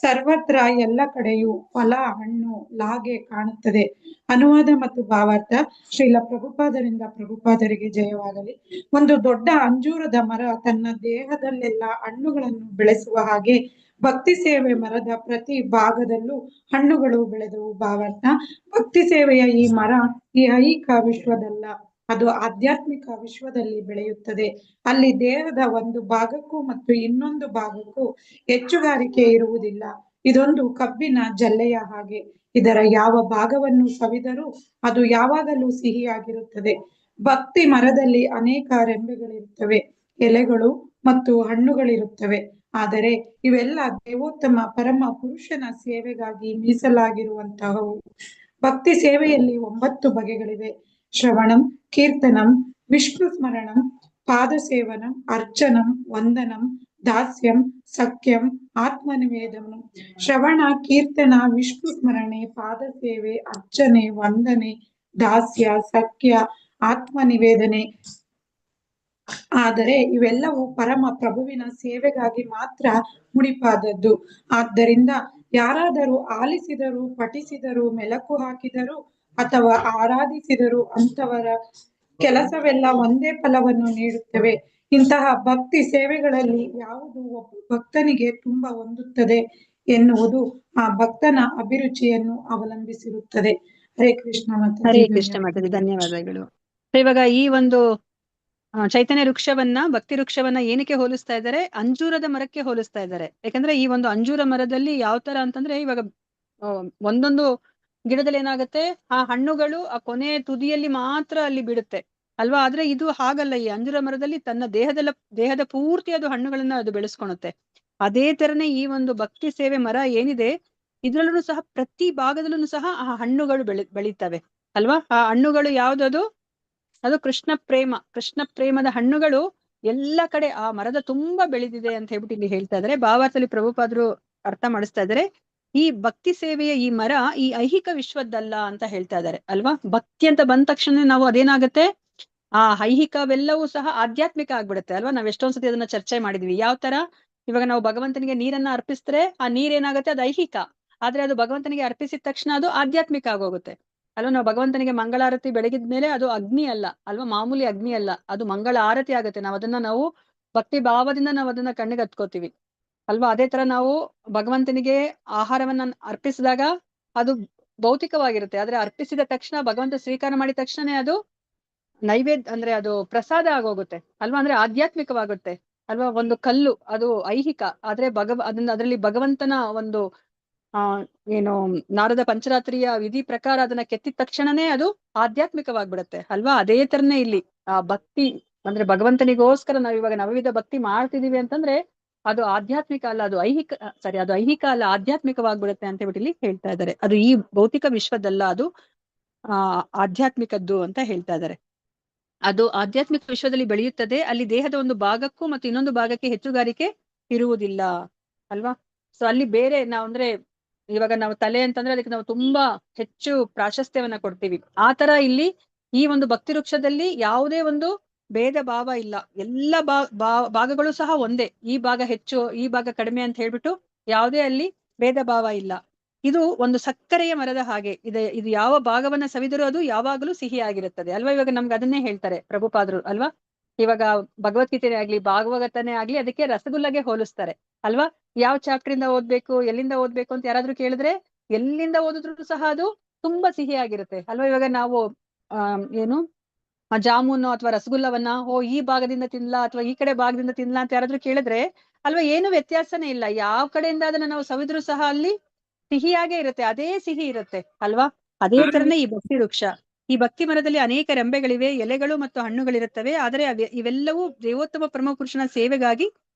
ಸರ್ವತ್ರ ಎಲ್ಲ ಕಡೆಯೂ ಫಲ ಹಣ್ಣು ಲಾಗೆ ಕಾಣುತ್ತದೆ. ಅನುವಾದ ಮತ್ತು ಭಾವಾರ್ಥ. ಶ್ರೀಲ ಪ್ರಭುಪಾದರಿಂದ ಪ್ರಭುಪಾದರಿಗೆ ಜಯವಾಗಲಿ. ಒಂದು ದೊಡ್ಡ ಅಂಜೂರದ ಮರ ತನ್ನ ದೇಹದಲ್ಲೆಲ್ಲ ಹಣ್ಣುಗಳನ್ನು ಬೆಳೆಸುವ ಹಾಗೆ ಭಕ್ತಿ ಸೇವೆ ಮರದ ಪ್ರತಿ ಭಾಗದಲ್ಲೂ ಹಣ್ಣುಗಳು ಬೆಳೆದವು. ಭಾವಾರ್ಥ. ಭಕ್ತಿ ಸೇವೆಯ ಈ ಮರ ಈ ಐಹಿಕ ವಿಶ್ವದಲ್ಲ, ಅದು ಆಧ್ಯಾತ್ಮಿಕ ವಿಶ್ವದಲ್ಲಿ ಬೆಳೆಯುತ್ತದೆ. ಅಲ್ಲಿ ದೇಹದ ಒಂದು ಭಾಗಕ್ಕೂ ಮತ್ತು ಇನ್ನೊಂದು ಭಾಗಕ್ಕೂ ಹೆಚ್ಚುಗಾರಿಕೆ ಇರುವುದಿಲ್ಲ. ಇದೊಂದು ಕಬ್ಬಿನ ಜಲ್ಲೆಯ ಹಾಗೆ. ಇದರ ಯಾವ ಭಾಗವನ್ನು ಸವಿದರೂ ಅದು ಯಾವಾಗಲೂ ಸಿಹಿಯಾಗಿರುತ್ತದೆ. ಭಕ್ತಿ ಮರದಲ್ಲಿ ಅನೇಕ ರೆಂಬೆಗಳಿರುತ್ತವೆ, ಎಲೆಗಳು ಮತ್ತು ಹಣ್ಣುಗಳಿರುತ್ತವೆ. ಆದರೆ ಇವೆಲ್ಲ ದೇವೋತ್ತಮ ಪರಮ ಪುರುಷನ ಸೇವೆಗಾಗಿ ಮೀಸಲಾಗಿರುವಂತಹವು. ಭಕ್ತಿ ಸೇವೆಯಲ್ಲಿ 9 ಬಗೆಗಳಿವೆ. ಶ್ರವಣಂ, ಕೀರ್ತನಂ, ವಿಷ್ಣು ಸ್ಮರಣಂ, ಪಾದ ಸೇವನಂ, ಅರ್ಚನಂ, ವಂದನಂ, ದಾಸ್ಯಂ, ಸಖ್ಯಂ, ಆತ್ಮನಿವೇದನಂ. ಶ್ರವಣ, ಕೀರ್ತನ, ವಿಷ್ಣು ಸ್ಮರಣೆ, ಪಾದ ಸೇವೆ, ಅರ್ಚನೆ, ವಂದನೆ, ದಾಸ್ಯ, ಸಖ್ಯ, ಆತ್ಮನಿವೇದನೆ. ಆದರೆ ಇವೆಲ್ಲವೂ ಪರಮ ಪ್ರಭುವಿನ ಸೇವೆಗಾಗಿ ಮಾತ್ರ ಮುಡಿಪಾದದ್ದು. ಆದ್ದರಿಂದ ಯಾರಾದರೂ ಆಲಿಸಿದರೂ, ಪಠಿಸಿದರೂ, ಮೆಲಕು ಹಾಕಿದರೂ ಅಥವಾ ಆರಾಧಿಸಿದರೂ ಅಂಥವರ ಕೆಲಸವೆಲ್ಲ ಒಂದೇ ಫಲವನ್ನು ನೀಡುತ್ತವೆ. ಇಂತಹ ಭಕ್ತಿ ಸೇವೆಗಳಲ್ಲಿ ಯಾವುದು ಒಬ್ಬ ಭಕ್ತನಿಗೆ ತುಂಬ ಹೊಂದುತ್ತದೆ ಎನ್ನುವುದು ಆ ಭಕ್ತನ ಅಭಿರುಚಿಯನ್ನು ಅವಲಂಬಿಸಿರುತ್ತದೆ. ಹರೇ ಕೃಷ್ಣ ಮಾತಾಜಿ. ಹರೇ ಕೃಷ್ಣ ಮಾತಾಜಿ, ಧನ್ಯವಾದಗಳು. ಇವಾಗ ಈ ಒಂದು ಚೈತನ್ಯ ವೃಕ್ಷವನ್ನ, ಭಕ್ತಿ ವೃಕ್ಷವನ್ನ ಏನಕ್ಕೆ ಹೋಲಿಸ್ತಾ ಇದ್ದಾರೆ? ಅಂಜೂರದ ಮರಕ್ಕೆ ಹೋಲಿಸ್ತಾ ಇದ್ದಾರೆ. ಯಾಕಂದ್ರೆ ಈ ಒಂದು ಅಂಜೂರ ಮರದಲ್ಲಿ ಯಾವ ತರ ಅಂತಂದ್ರೆ, ಇವಾಗ ಒಂದೊಂದು ಗಿಡದಲ್ಲಿ ಏನಾಗುತ್ತೆ, ಆ ಹಣ್ಣುಗಳು ಆ ಕೊನೆ ತುದಿಯಲ್ಲಿ ಮಾತ್ರ ಅಲ್ಲಿ ಬಿಡುತ್ತೆ ಅಲ್ವಾ? ಆದ್ರೆ ಇದು ಹಾಗಲ್ಲ. ಈ ಅಂಜೂರ ಮರದಲ್ಲಿ ತನ್ನ ದೇಹದ ಪೂರ್ತಿ ಅದು ಹಣ್ಣುಗಳನ್ನ ಅದು ಬೆಳೆಸ್ಕೊಳುತ್ತೆ. ಅದೇ ತರನೇ ಈ ಒಂದು ಭಕ್ತಿ ಸೇವೆ ಮರ ಏನಿದೆ, ಇದ್ರಲ್ಲೂ ಸಹ ಪ್ರತಿ ಭಾಗದಲ್ಲೂ ಸಹ ಆ ಹಣ್ಣುಗಳು ಬೆಳೀತವೆ ಅಲ್ವಾ? ಆ ಹಣ್ಣುಗಳು ಯಾವ್ದದು? ಅದು ಕೃಷ್ಣ ಪ್ರೇಮದ ಹಣ್ಣುಗಳು ಎಲ್ಲ ಕಡೆ ಆ ಮರದ ತುಂಬಾ ಬೆಳೆದಿದೆ ಅಂತ ಹೇಳ್ಬಿಟ್ಟು ಇಲ್ಲಿ ಹೇಳ್ತಾ ಇದಾರೆ. ಭಾವಾರ್ಥದಲ್ಲಿ ಪ್ರಭುಪಾದರು ಅರ್ಥ ಮಾಡಿಸ್ತಾ ಇದಾರೆ. ಈ ಭಕ್ತಿ ಸೇವೆಯ ಈ ಮರ ಈ ಐಹಿಕ ವಿಶ್ವದ್ದಲ್ಲ ಅಂತ ಹೇಳ್ತಾ ಇದ್ದಾರೆ ಅಲ್ವಾ? ಭಕ್ತಿ ಅಂತ ಬಂದ ತಕ್ಷಣ ನಾವು ಅದೇನಾಗುತ್ತೆ, ಆ ಐಹಿಕವೆಲ್ಲವೂ ಸಹ ಆಧ್ಯಾತ್ಮಿಕ ಆಗ್ಬಿಡುತ್ತೆ ಅಲ್ವಾ? ನಾವ್ ಎಷ್ಟೊಂದ್ಸತಿ ಅದನ್ನ ಚರ್ಚೆ ಮಾಡಿದ್ವಿ. ಯಾವ ತರ ಇವಾಗ ನಾವು ಭಗವಂತನಿಗೆ ನೀರನ್ನ ಅರ್ಪಿಸಿದ್ರೆ ಆ ನೀರೇನಾಗುತ್ತೆ, ಅದು ಐಹಿಕ. ಆದ್ರೆ ಅದು ಭಗವಂತನಿಗೆ ಅರ್ಪಿಸಿದ ತಕ್ಷಣ ಅದು ಆಧ್ಯಾತ್ಮಿಕ ಆಗೋಗುತ್ತೆ ಅಲ್ವಾ? ನಾವು ಭಗವಂತನಿಗೆ ಮಂಗಳಾರತಿ ಬೆಳಗಿದ್ಮೇಲೆ ಅದು ಅಗ್ನಿ ಅಲ್ಲ ಅಲ್ವಾ? ಮಾಮೂಲಿ ಅಗ್ನಿ ಅಲ್ಲ, ಅದು ಮಂಗಳ ಆರತಿ ಆಗುತ್ತೆ. ನಾವು ಭಕ್ತಿ ಭಾವದಿಂದ ನಾವು ಅದನ್ನ ಕಣ್ಣಿಗೆ ಹತ್ಕೋತೀವಿ ಅಲ್ವಾ? ಅದೇ ತರ ನಾವು ಭಗವಂತನಿಗೆ ಆಹಾರವನ್ನ ಅರ್ಪಿಸಿದಾಗ ಅದು ಭೌತಿಕವಾಗಿರುತ್ತೆ. ಆದ್ರೆ ಅರ್ಪಿಸಿದ ತಕ್ಷಣ, ಭಗವಂತ ಸ್ವೀಕಾರ ಮಾಡಿದ ತಕ್ಷಣನೇ ಅದು ನೈವೇದ್ಯ ಅಂದ್ರೆ ಅದು ಪ್ರಸಾದ ಆಗೋಗುತ್ತೆ ಅಲ್ವಾ? ಅಂದ್ರೆ ಆಧ್ಯಾತ್ಮಿಕವಾಗುತ್ತೆ ಅಲ್ವಾ? ಒಂದು ಕಲ್ಲು ಅದು ಐಹಿಕ, ಆದ್ರೆ ಅದರಲ್ಲಿ ಭಗವಂತನ ಒಂದು ಏನು ನಾರದ ಪಂಚರಾತ್ರಿಯ ವಿಧಿ ಪ್ರಕಾರ ಅದನ್ನ ಕೆತ್ತಿದ ತಕ್ಷಣನೇ ಅದು ಆಧ್ಯಾತ್ಮಿಕವಾಗ್ಬಿಡತ್ತೆ ಅಲ್ವಾ? ಅದೇ ತರನೇ ಇಲ್ಲಿ ಆ ಭಕ್ತಿ ಅಂದ್ರೆ ಭಗವಂತನಿಗೋಸ್ಕರ ನಾವ್ ಇವಾಗ ನವವಿಧ ಭಕ್ತಿ ಮಾಡ್ತಿದೀವಿ ಅಂತಂದ್ರೆ ಅದು ಆಧ್ಯಾತ್ಮಿಕ ಅಲ್ಲ, ಅದು ಐಹಿಕ ಅಲ್ಲ, ಆಧ್ಯಾತ್ಮಿಕವಾಗ್ಬಿಡುತ್ತೆ ಅಂತ ಹೇಳ್ಬಿಟ್ಟು ಇಲ್ಲಿ ಹೇಳ್ತಾ ಇದ್ದಾರೆ. ಅದು ಈ ಭೌತಿಕ ವಿಶ್ವದಲ್ಲ, ಅದು ಆಧ್ಯಾತ್ಮಿಕದ್ದು ಅಂತ ಹೇಳ್ತಾ ಇದ್ದಾರೆ. ಅದು ಆಧ್ಯಾತ್ಮಿಕ ವಿಶ್ವದಲ್ಲಿ ಬೆಳೆಯುತ್ತದೆ. ಅಲ್ಲಿ ದೇಹದ ಒಂದು ಭಾಗಕ್ಕೂ ಮತ್ತು ಇನ್ನೊಂದು ಭಾಗಕ್ಕೆ ಹೆಚ್ಚುಗಾರಿಕೆ ಇರುವುದಿಲ್ಲ ಅಲ್ವಾ? ಸೊ ಅಲ್ಲಿ ಬೇರೆ ಅಂದ್ರೆ ಇವಾಗ ನಾವು ತಲೆ ಅಂತಂದ್ರೆ ಅದಕ್ಕೆ ನಾವು ತುಂಬಾ ಹೆಚ್ಚು ಪ್ರಾಶಸ್ತ್ಯವನ್ನ ಕೊಡ್ತೀವಿ. ಆ ತರ ಇಲ್ಲಿ ಈ ಒಂದು ಭಕ್ತಿ ವೃಕ್ಷದಲ್ಲಿ ಯಾವುದೇ ಒಂದು ಭೇದ ಭಾವ ಇಲ್ಲ. ಎಲ್ಲ ಭಾಗಗಳು ಸಹ ಒಂದೇ. ಈ ಭಾಗ ಹೆಚ್ಚು, ಈ ಭಾಗ ಕಡಿಮೆ ಅಂತ ಹೇಳ್ಬಿಟ್ಟು ಯಾವುದೇ ಅಲ್ಲಿ ಭೇದ ಭಾವ ಇಲ್ಲ. ಇದು ಒಂದು ಸಕ್ಕರೆಯ ಮರದ ಹಾಗೆ ಇದೆ. ಇದು ಯಾವ ಭಾಗವನ್ನ ಸವಿದರೂ ಅದು ಯಾವಾಗಲೂ ಸಿಹಿಯಾಗಿರುತ್ತದೆ ಅಲ್ವಾ? ಇವಾಗ ನಮ್ಗೆ ಅದನ್ನೇ ಹೇಳ್ತಾರೆ ಪ್ರಭುಪಾದರು ಅಲ್ವಾ? ಇವಾಗ ಭಗವದ್ಗೀತೆನೇ ಆಗ್ಲಿ, ಭಾಗವತನೇ ಆಗ್ಲಿ, ಅದಕ್ಕೆ ರಸಗುಲ್ಲಗೆ ಹೋಲಿಸ್ತಾರೆ ಅಲ್ವಾ? ಯಾವ ಚಾಪ್ಟರ್ ಇಂದ ಓದ್ಬೇಕು, ಎಲ್ಲಿಂದ ಓದ್ಬೇಕು ಅಂತ ಯಾರಾದ್ರೂ ಕೇಳಿದ್ರೆ ಎಲ್ಲಿಂದ ಓದಿದ್ರು ಸಹ ಅದು ತುಂಬಾ ಸಿಹಿಯಾಗಿರುತ್ತೆ ಅಲ್ವಾ? ಇವಾಗ ನಾವು ಏನು ಜಾಮೂನು ಅಥವಾ ರಸಗುಲ್ಲವನ್ನ ಈ ಭಾಗದಿಂದ ತಿನ್ಲಾ ಅಥವಾ ಈ ಕಡೆ ಭಾಗದಿಂದ ತಿನ್ಲಾ ಅಂತ ಯಾರಾದ್ರೂ ಕೇಳಿದ್ರೆ ಅಲ್ವಾ, ಏನು ವ್ಯತ್ಯಾಸನೇ ಇಲ್ಲ. ಯಾವ ಕಡೆಯಿಂದ ಅದನ್ನ ನಾವು ಸವಿದ್ರು ಸಹ ಅಲ್ಲಿ ಸಿಹಿಯಾಗೇ ಇರುತ್ತೆ, ಅದೇ ಸಿಹಿ ಇರುತ್ತೆ ಅಲ್ವಾ? ಅದೇ ತರನೇ ಈ ಭಕ್ತಿ ವೃಕ್ಷ. ಈ ಭಕ್ತಿ ಮರದಲ್ಲಿ ಅನೇಕ ರೆಂಬೆಗಳಿವೆ, ಎಲೆಗಳು ಮತ್ತು ಹಣ್ಣುಗಳಿರುತ್ತವೆ. ಆದರೆ ಇವೆಲ್ಲವೂ ದೇವೋತ್ತಮ ಪರಮ ಪುರುಷನ ಸೇವೆಗಾಗಿ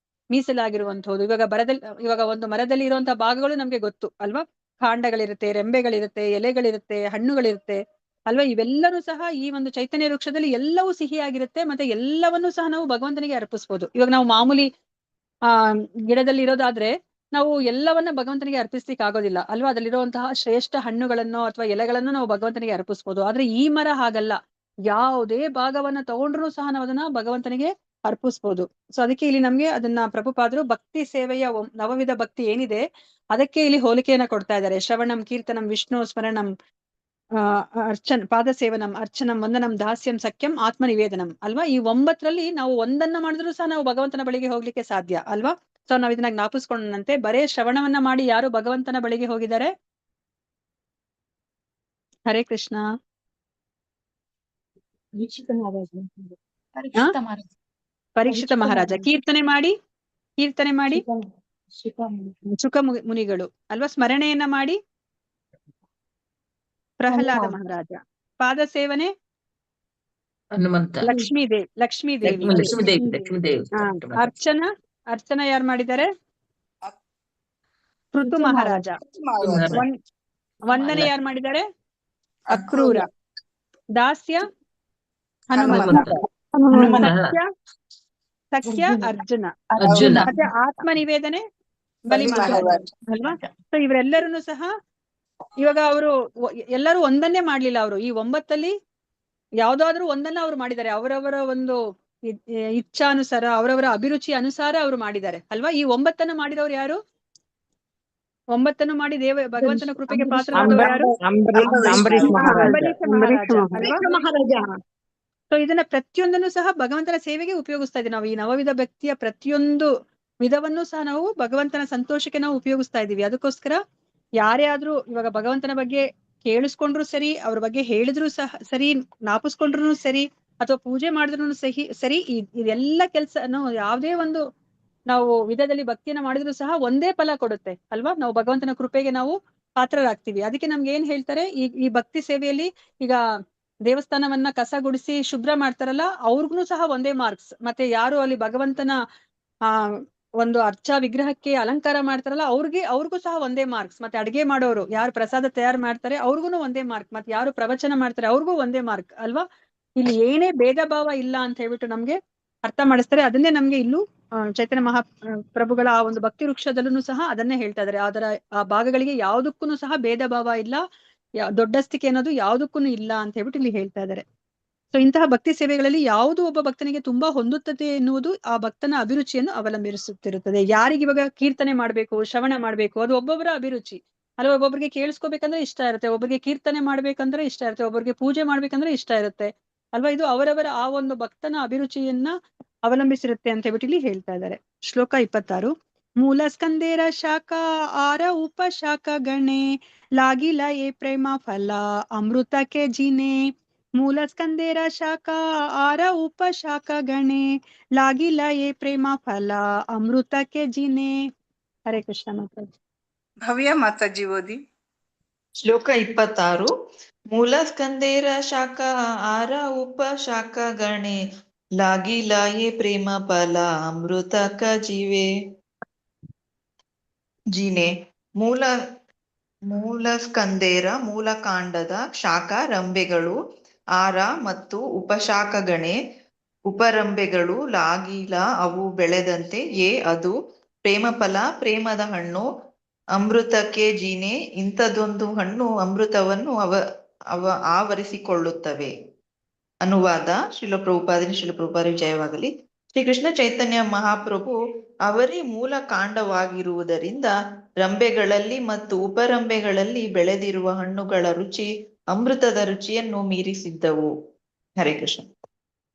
ಮೀಸಲಾಗಿರುವಂತಹದ್ದು. ಇವಾಗ ಒಂದು ಮರದಲ್ಲಿ ಇರುವಂತಹ ಭಾಗಗಳು ನಮ್ಗೆ ಗೊತ್ತು ಅಲ್ವಾ? ಕಾಂಡಗಳಿರುತ್ತೆ, ರೆಂಬೆಗಳಿರುತ್ತೆ, ಎಲೆಗಳಿರುತ್ತೆ, ಹಣ್ಣುಗಳಿರುತ್ತೆ ಅಲ್ವಾ? ಇವೆಲ್ಲರೂ ಸಹ ಈ ಒಂದು ಚೈತನ್ಯ ವೃಕ್ಷದಲ್ಲಿ ಎಲ್ಲವೂ ಸಿಹಿಯಾಗಿರುತ್ತೆ. ಮತ್ತೆ ಎಲ್ಲವನ್ನೂ ಸಹ ನಾವು ಭಗವಂತನಿಗೆ ಅರ್ಪಿಸ್ಬೋದು. ಇವಾಗ ನಾವು ಮಾಮೂಲಿ ಗಿಡದಲ್ಲಿ ಇರೋದಾದ್ರೆ ನಾವು ಎಲ್ಲವನ್ನ ಭಗವಂತನಿಗೆ ಅರ್ಪಿಸ್ಲಿಕ್ಕೆ ಆಗೋದಿಲ್ಲ ಅಲ್ವಾ? ಅದರಲ್ಲಿರುವಂತಹ ಶ್ರೇಷ್ಠ ಹಣ್ಣುಗಳನ್ನು ಅಥವಾ ಎಲೆಗಳನ್ನು ನಾವು ಭಗವಂತನಿಗೆ ಅರ್ಪಿಸ್ಬೋದು. ಆದ್ರೆ ಈ ಮರ ಹಾಗಲ್ಲ. ಯಾವುದೇ ಭಾಗವನ್ನ ತಗೊಂಡ್ರು ಸಹ ನಾವು ಅದನ್ನ ಭಗವಂತನಿಗೆ ಅರ್ಪಿಸ್ಬೋದು. ಸೊ ಅದಕ್ಕೆ ಇಲ್ಲಿ ನಮ್ಗೆ ಅದನ್ನ ಪ್ರಭುಪಾದರು ಭಕ್ತಿ ಸೇವೆಯ ನವವಿಧ ಭಕ್ತಿ ಏನಿದೆ ಅದಕ್ಕೆ ಇಲ್ಲಿ ಹೋಲಿಕೆಯನ್ನ ಕೊಡ್ತಾ ಇದ್ದಾರೆ. ಶ್ರವಣಂ, ಕೀರ್ತನಂ, ವಿಷ್ಣು ಸ್ಮರಣಂ, ಪಾದ ಸೇವನಂ, ಅರ್ಚನಂ, ವಂದನಂ, ದಾಸ್ಯಂ, ಸಖ್ಯಂ, ಆತ್ಮ ನಿವೇದನಂ ಅಲ್ವಾ. ಈ 9ರಲ್ಲಿ ನಾವು ಒಂದನ್ನ ಮಾಡಿದ್ರು ಸಹ ನಾವು ಭಗವಂತನ ಬಳಿಗೆ ಹೋಗ್ಲಿಕ್ಕೆ ಸಾಧ್ಯ ಅಲ್ವಾ. ಸೊ ನಾವ್ ಇದನ್ನ ಜ್ಞಾಪಿಸ್ಕೊಂಡಂತೆ ಬರೇ ಶ್ರವಣವನ್ನ ಮಾಡಿ ಯಾರು ಭಗವಂತನ ಬಳಿಗೆ ಹೋಗಿದ್ದಾರೆ? ಹರೇ ಕೃಷ್ಣ. ಪರೀಕ್ಷಿತ ಮಹಾರಾಜ ಕೀರ್ತನೆ ಮಾಡಿ ಶುಕ ಮುನಿಗಳು ಅಲ್ವಾ. ಸ್ಮರಣೆಯನ್ನ ಮಾಡಿ ಪ್ರಹ್ಲಾದ ಮಹಾರಾಜ. ಪಾದ ಸೇವನೆ ಹನುಮಂತ, ಲಕ್ಷ್ಮೀದೇವಿ. ಅರ್ಚನ ಯಾರು ಮಾಡಿದ್ದಾರೆ? ಪೃಥು ಮಹಾರಾಜ. ವಂದನೆ ಯಾರು ಮಾಡಿದ್ದಾರೆ? ಅಕ್ರೂರ. ದಾಸ್ಯ ಹನುಮಂತ. ಸಖ್ಯ ಅರ್ಜುನ. ಮತ್ತೆ ಆತ್ಮ ನಿವೇದನೆ ಬಲಿ ಮಹಾರಾಜ ಅಲ್ವಾ. ಸೊ ಇವರೆಲ್ಲರೂ ಸಹ ಇವಾಗ ಅವರು ಎಲ್ಲರೂ ಒಂದನ್ನೇ ಮಾಡ್ಲಿಲ್ಲ. ಅವರು ಈ 9ಲ್ಲಿ ಯಾವ್ದಾದ್ರು ಒಂದನ್ನ ಅವ್ರು ಮಾಡಿದ್ದಾರೆ. ಅವರವರ ಒಂದು ಇಚ್ಛಾನುಸಾರ, ಅವರವರ ಅಭಿರುಚಿ ಅನುಸಾರ ಅವರು ಮಾಡಿದ್ದಾರೆ ಅಲ್ವಾ. ಈ 9ನ್ನು ಮಾಡಿದವರು ಯಾರು? 9ನ್ನು ಮಾಡಿ ಭಗವಂತನ ಕೃಪೆಗೆ ಪಾತ್ರರಾದವರು ಯಾರು? ಅಂಬರೀಷ ಮಹಾರಾಜ ಅಲ್ವಾ. ಸೊ ಇದನ್ನ ಪ್ರತಿಯೊಂದನ್ನು ಸಹ ಭಗವಂತನ ಸೇವೆಗೆ ಉಪಯೋಗಿಸ್ತಾ ಇದ್ದೀವಿ ನಾವು. ಈ ನವವಿಧ ಭಕ್ತಿಯ ಪ್ರತಿಯೊಂದು ವಿಧವನ್ನು ಸಹ ನಾವು ಭಗವಂತನ ಸಂತೋಷಕ್ಕೆ ನಾವು ಉಪಯೋಗಿಸ್ತಾ ಇದ್ದೀವಿ. ಅದಕ್ಕೋಸ್ಕರ ಯಾರೇ ಆದ್ರೂ ಇವಾಗ ಭಗವಂತನ ಬಗ್ಗೆ ಕೇಳಿಸ್ಕೊಂಡ್ರು ಸರಿ, ಅವ್ರ ಬಗ್ಗೆ ಹೇಳಿದ್ರು ಸಹ ಸರಿ, ಜ್ಞಾಪಿಸ್ಕೊಂಡ್ರು ಸರಿ, ಅಥವಾ ಪೂಜೆ ಮಾಡಿದ್ರು ಸರಿ, ಇದೆಲ್ಲ ಕೆಲಸನು ಯಾವುದೇ ಒಂದು ನಾವು ವಿಧದಲ್ಲಿ ಭಕ್ತಿಯನ್ನ ಮಾಡಿದ್ರು ಸಹ ಒಂದೇ ಫಲ ಕೊಡುತ್ತೆ ಅಲ್ವಾ. ನಾವು ಭಗವಂತನ ಕೃಪೆಗೆ ನಾವು ಪಾತ್ರರಾಗ್ತೀವಿ. ಅದಕ್ಕೆ ನಮ್ಗೆ ಏನ್ ಹೇಳ್ತಾರೆ, ಈ ಭಕ್ತಿ ಸೇವೆಯಲ್ಲಿ ಈಗ ದೇವಸ್ಥಾನವನ್ನ ಕಸ ಗುಡಿಸಿ ಶುಭ್ರ ಮಾಡ್ತಾರಲ್ಲ, ಅವ್ರಿಗೂ ಸಹ ಒಂದೇ ಮಾರ್ಕ್ಸ್. ಮತ್ತೆ ಯಾರು ಅಲ್ಲಿ ಭಗವಂತನ ಒಂದು ಅರ್ಚಾ ವಿಗ್ರಹಕ್ಕೆ ಅಲಂಕಾರ ಮಾಡ್ತಾರಲ್ಲ ಅವ್ರಿಗೂ ಸಹ ಒಂದೇ ಮಾರ್ಕ್ಸ್. ಮತ್ತೆ ಅಡಿಗೆ ಮಾಡೋರು ಯಾರು ಪ್ರಸಾದ ತಯಾರು ಮಾಡ್ತಾರೆ ಅವ್ರಿಗೂ ಒಂದೇ ಮಾರ್ಕ್. ಮತ್ತೆ ಯಾರು ಪ್ರವಚನ ಮಾಡ್ತಾರೆ ಅವ್ರಿಗೂ ಒಂದೇ ಮಾರ್ಕ್ ಅಲ್ವಾ. ಇಲ್ಲಿ ಏನೇ ಭೇದ ಭಾವ ಇಲ್ಲ ಅಂತ ಹೇಳ್ಬಿಟ್ಟು ನಮ್ಗೆ ಅರ್ಥ ಮಾಡಿಸ್ತಾರೆ. ಅದನ್ನೇ ನಮ್ಗೆ ಇಲ್ಲೂ ಚೈತನ್ಯ ಮಹಾಪ್ರಭುಗಳ ಆ ಒಂದು ಭಕ್ತಿ ವೃಕ್ಷದಲ್ಲೂ ಸಹ ಅದನ್ನೇ ಹೇಳ್ತಾ ಇದ್ದಾರೆ. ಅದರ ಆ ಭಾಗಗಳಿಗೆ ಯಾವುದಕ್ಕೂ ಸಹ ಭೇದ ಭಾವ ಇಲ್ಲ, ದೊಡ್ಡಸ್ತಿಕೆ ಅನ್ನೋದು ಯಾವುದಕ್ಕೂ ಇಲ್ಲ ಅಂತ ಹೇಳ್ಬಿಟ್ಟು ಇಲ್ಲಿ ಹೇಳ್ತಾ ಇದ್ದಾರೆ. ಸೊ ಇಂತಹ ಭಕ್ತಿ ಸೇವೆಗಳಲ್ಲಿ ಯಾವುದು ಒಬ್ಬ ಭಕ್ತನಿಗೆ ತುಂಬಾ ಹೊಂದುತ್ತದೆ ಎನ್ನುವುದು ಆ ಭಕ್ತನ ಅಭಿರುಚಿಯನ್ನು ಅವಲಂಬಿಸುತ್ತಿರುತ್ತದೆ. ಯಾರಿಗೆ ಇವಾಗ ಕೀರ್ತನೆ ಮಾಡ್ಬೇಕು, ಶ್ರವಣ ಮಾಡ್ಬೇಕು, ಅದು ಒಬ್ಬೊಬ್ಬರ ಅಭಿರುಚಿ ಅಲ್ವಾ. ಒಬ್ಬೊಬ್ಬರಿಗೆ ಕೇಳಿಸ್ಕೋಬೇಕಂದ್ರೆ ಇಷ್ಟ ಇರುತ್ತೆ, ಒಬ್ಬರಿಗೆ ಕೀರ್ತನೆ ಮಾಡ್ಬೇಕಂದ್ರೆ ಇಷ್ಟ ಇರುತ್ತೆ, ಒಬ್ಬರಿಗೆ ಪೂಜೆ ಮಾಡ್ಬೇಕಂದ್ರೆ ಇಷ್ಟ ಇರುತ್ತೆ ಅಲ್ವಾ. ಇದು ಅವರವರ ಆ ಒಂದು ಭಕ್ತನ ಅಭಿರುಚಿಯನ್ನ ಅವಲಂಬಿಸಿರುತ್ತೆ ಅಂತ ಹೇಳ್ಬಿಟ್ಟು ಇಲ್ಲಿ ಹೇಳ್ತಾ ಇದ್ದಾರೆ. ಶ್ಲೋಕ 26. ಮೂಲ ಸ್ಕಂದೇರ ಶಾಖ ಆರ ಉಪಶಾಖ ಗಣೆ लागिला ये प्रेम फला अमृत के जीने. मूल स्कंदेर शाखा आर उपशाखा गणे लागिला ये प्रेम फला अमृत के जीने. हरे कृष्ण माताजी. ಭವ್ಯ ಮಾತಾಜಿ ಓದಿ. ಶ್ಲೋಕ 26. ಮೂಲ ಸ್ಕಂದೇರ ಶಾಖಾ ಆರ ಉಪಶಾಖಾ ಗಣೆ लागिला ये प्रेम फला अमृत का जीने. ಮೂಲ ಸ್ಕಂದೇರ ಮೂಲಕಾಂಡದ ಶಾಖಾ ರಂಬೆಗಳು, ಆರ ಮತ್ತು ಉಪಶಾಖಗಣೆ ಉಪರಂಬೆಗಳು, ಲಾಗಿಲ ಅವು ಬೆಳೆದಂತೆ, ಏ ಅದು ಪ್ರೇಮಫಲ ಪ್ರೇಮದ ಹಣ್ಣು, ಅಮೃತಕ್ಕೆ ಜೀನೆ ಇಂಥದೊಂದು ಹಣ್ಣು ಅಮೃತವನ್ನು ಆವರಿಸಿಕೊಳ್ಳುತ್ತವೆ. ಅನುವಾದ ಶ್ರೀಲ ಜಯವಾಗಲಿ. ಶ್ರೀಕೃಷ್ಣ ಚೈತನ್ಯ ಮಹಾಪ್ರಭು ಅವರೇ ಮೂಲ ಕಾಂಡವಾಗಿರುವುದರಿಂದ ರಂಬೆಗಳಲ್ಲಿ ಮತ್ತು ಉಪರಂಬೆಗಳಲ್ಲಿ ಬೆಳೆದಿರುವ ಹಣ್ಣುಗಳ ರುಚಿ ಅಮೃತದ ರುಚಿಯನ್ನು ಮೀರಿಸಿದ್ದವು. ಹರೇ ಕೃಷ್ಣ.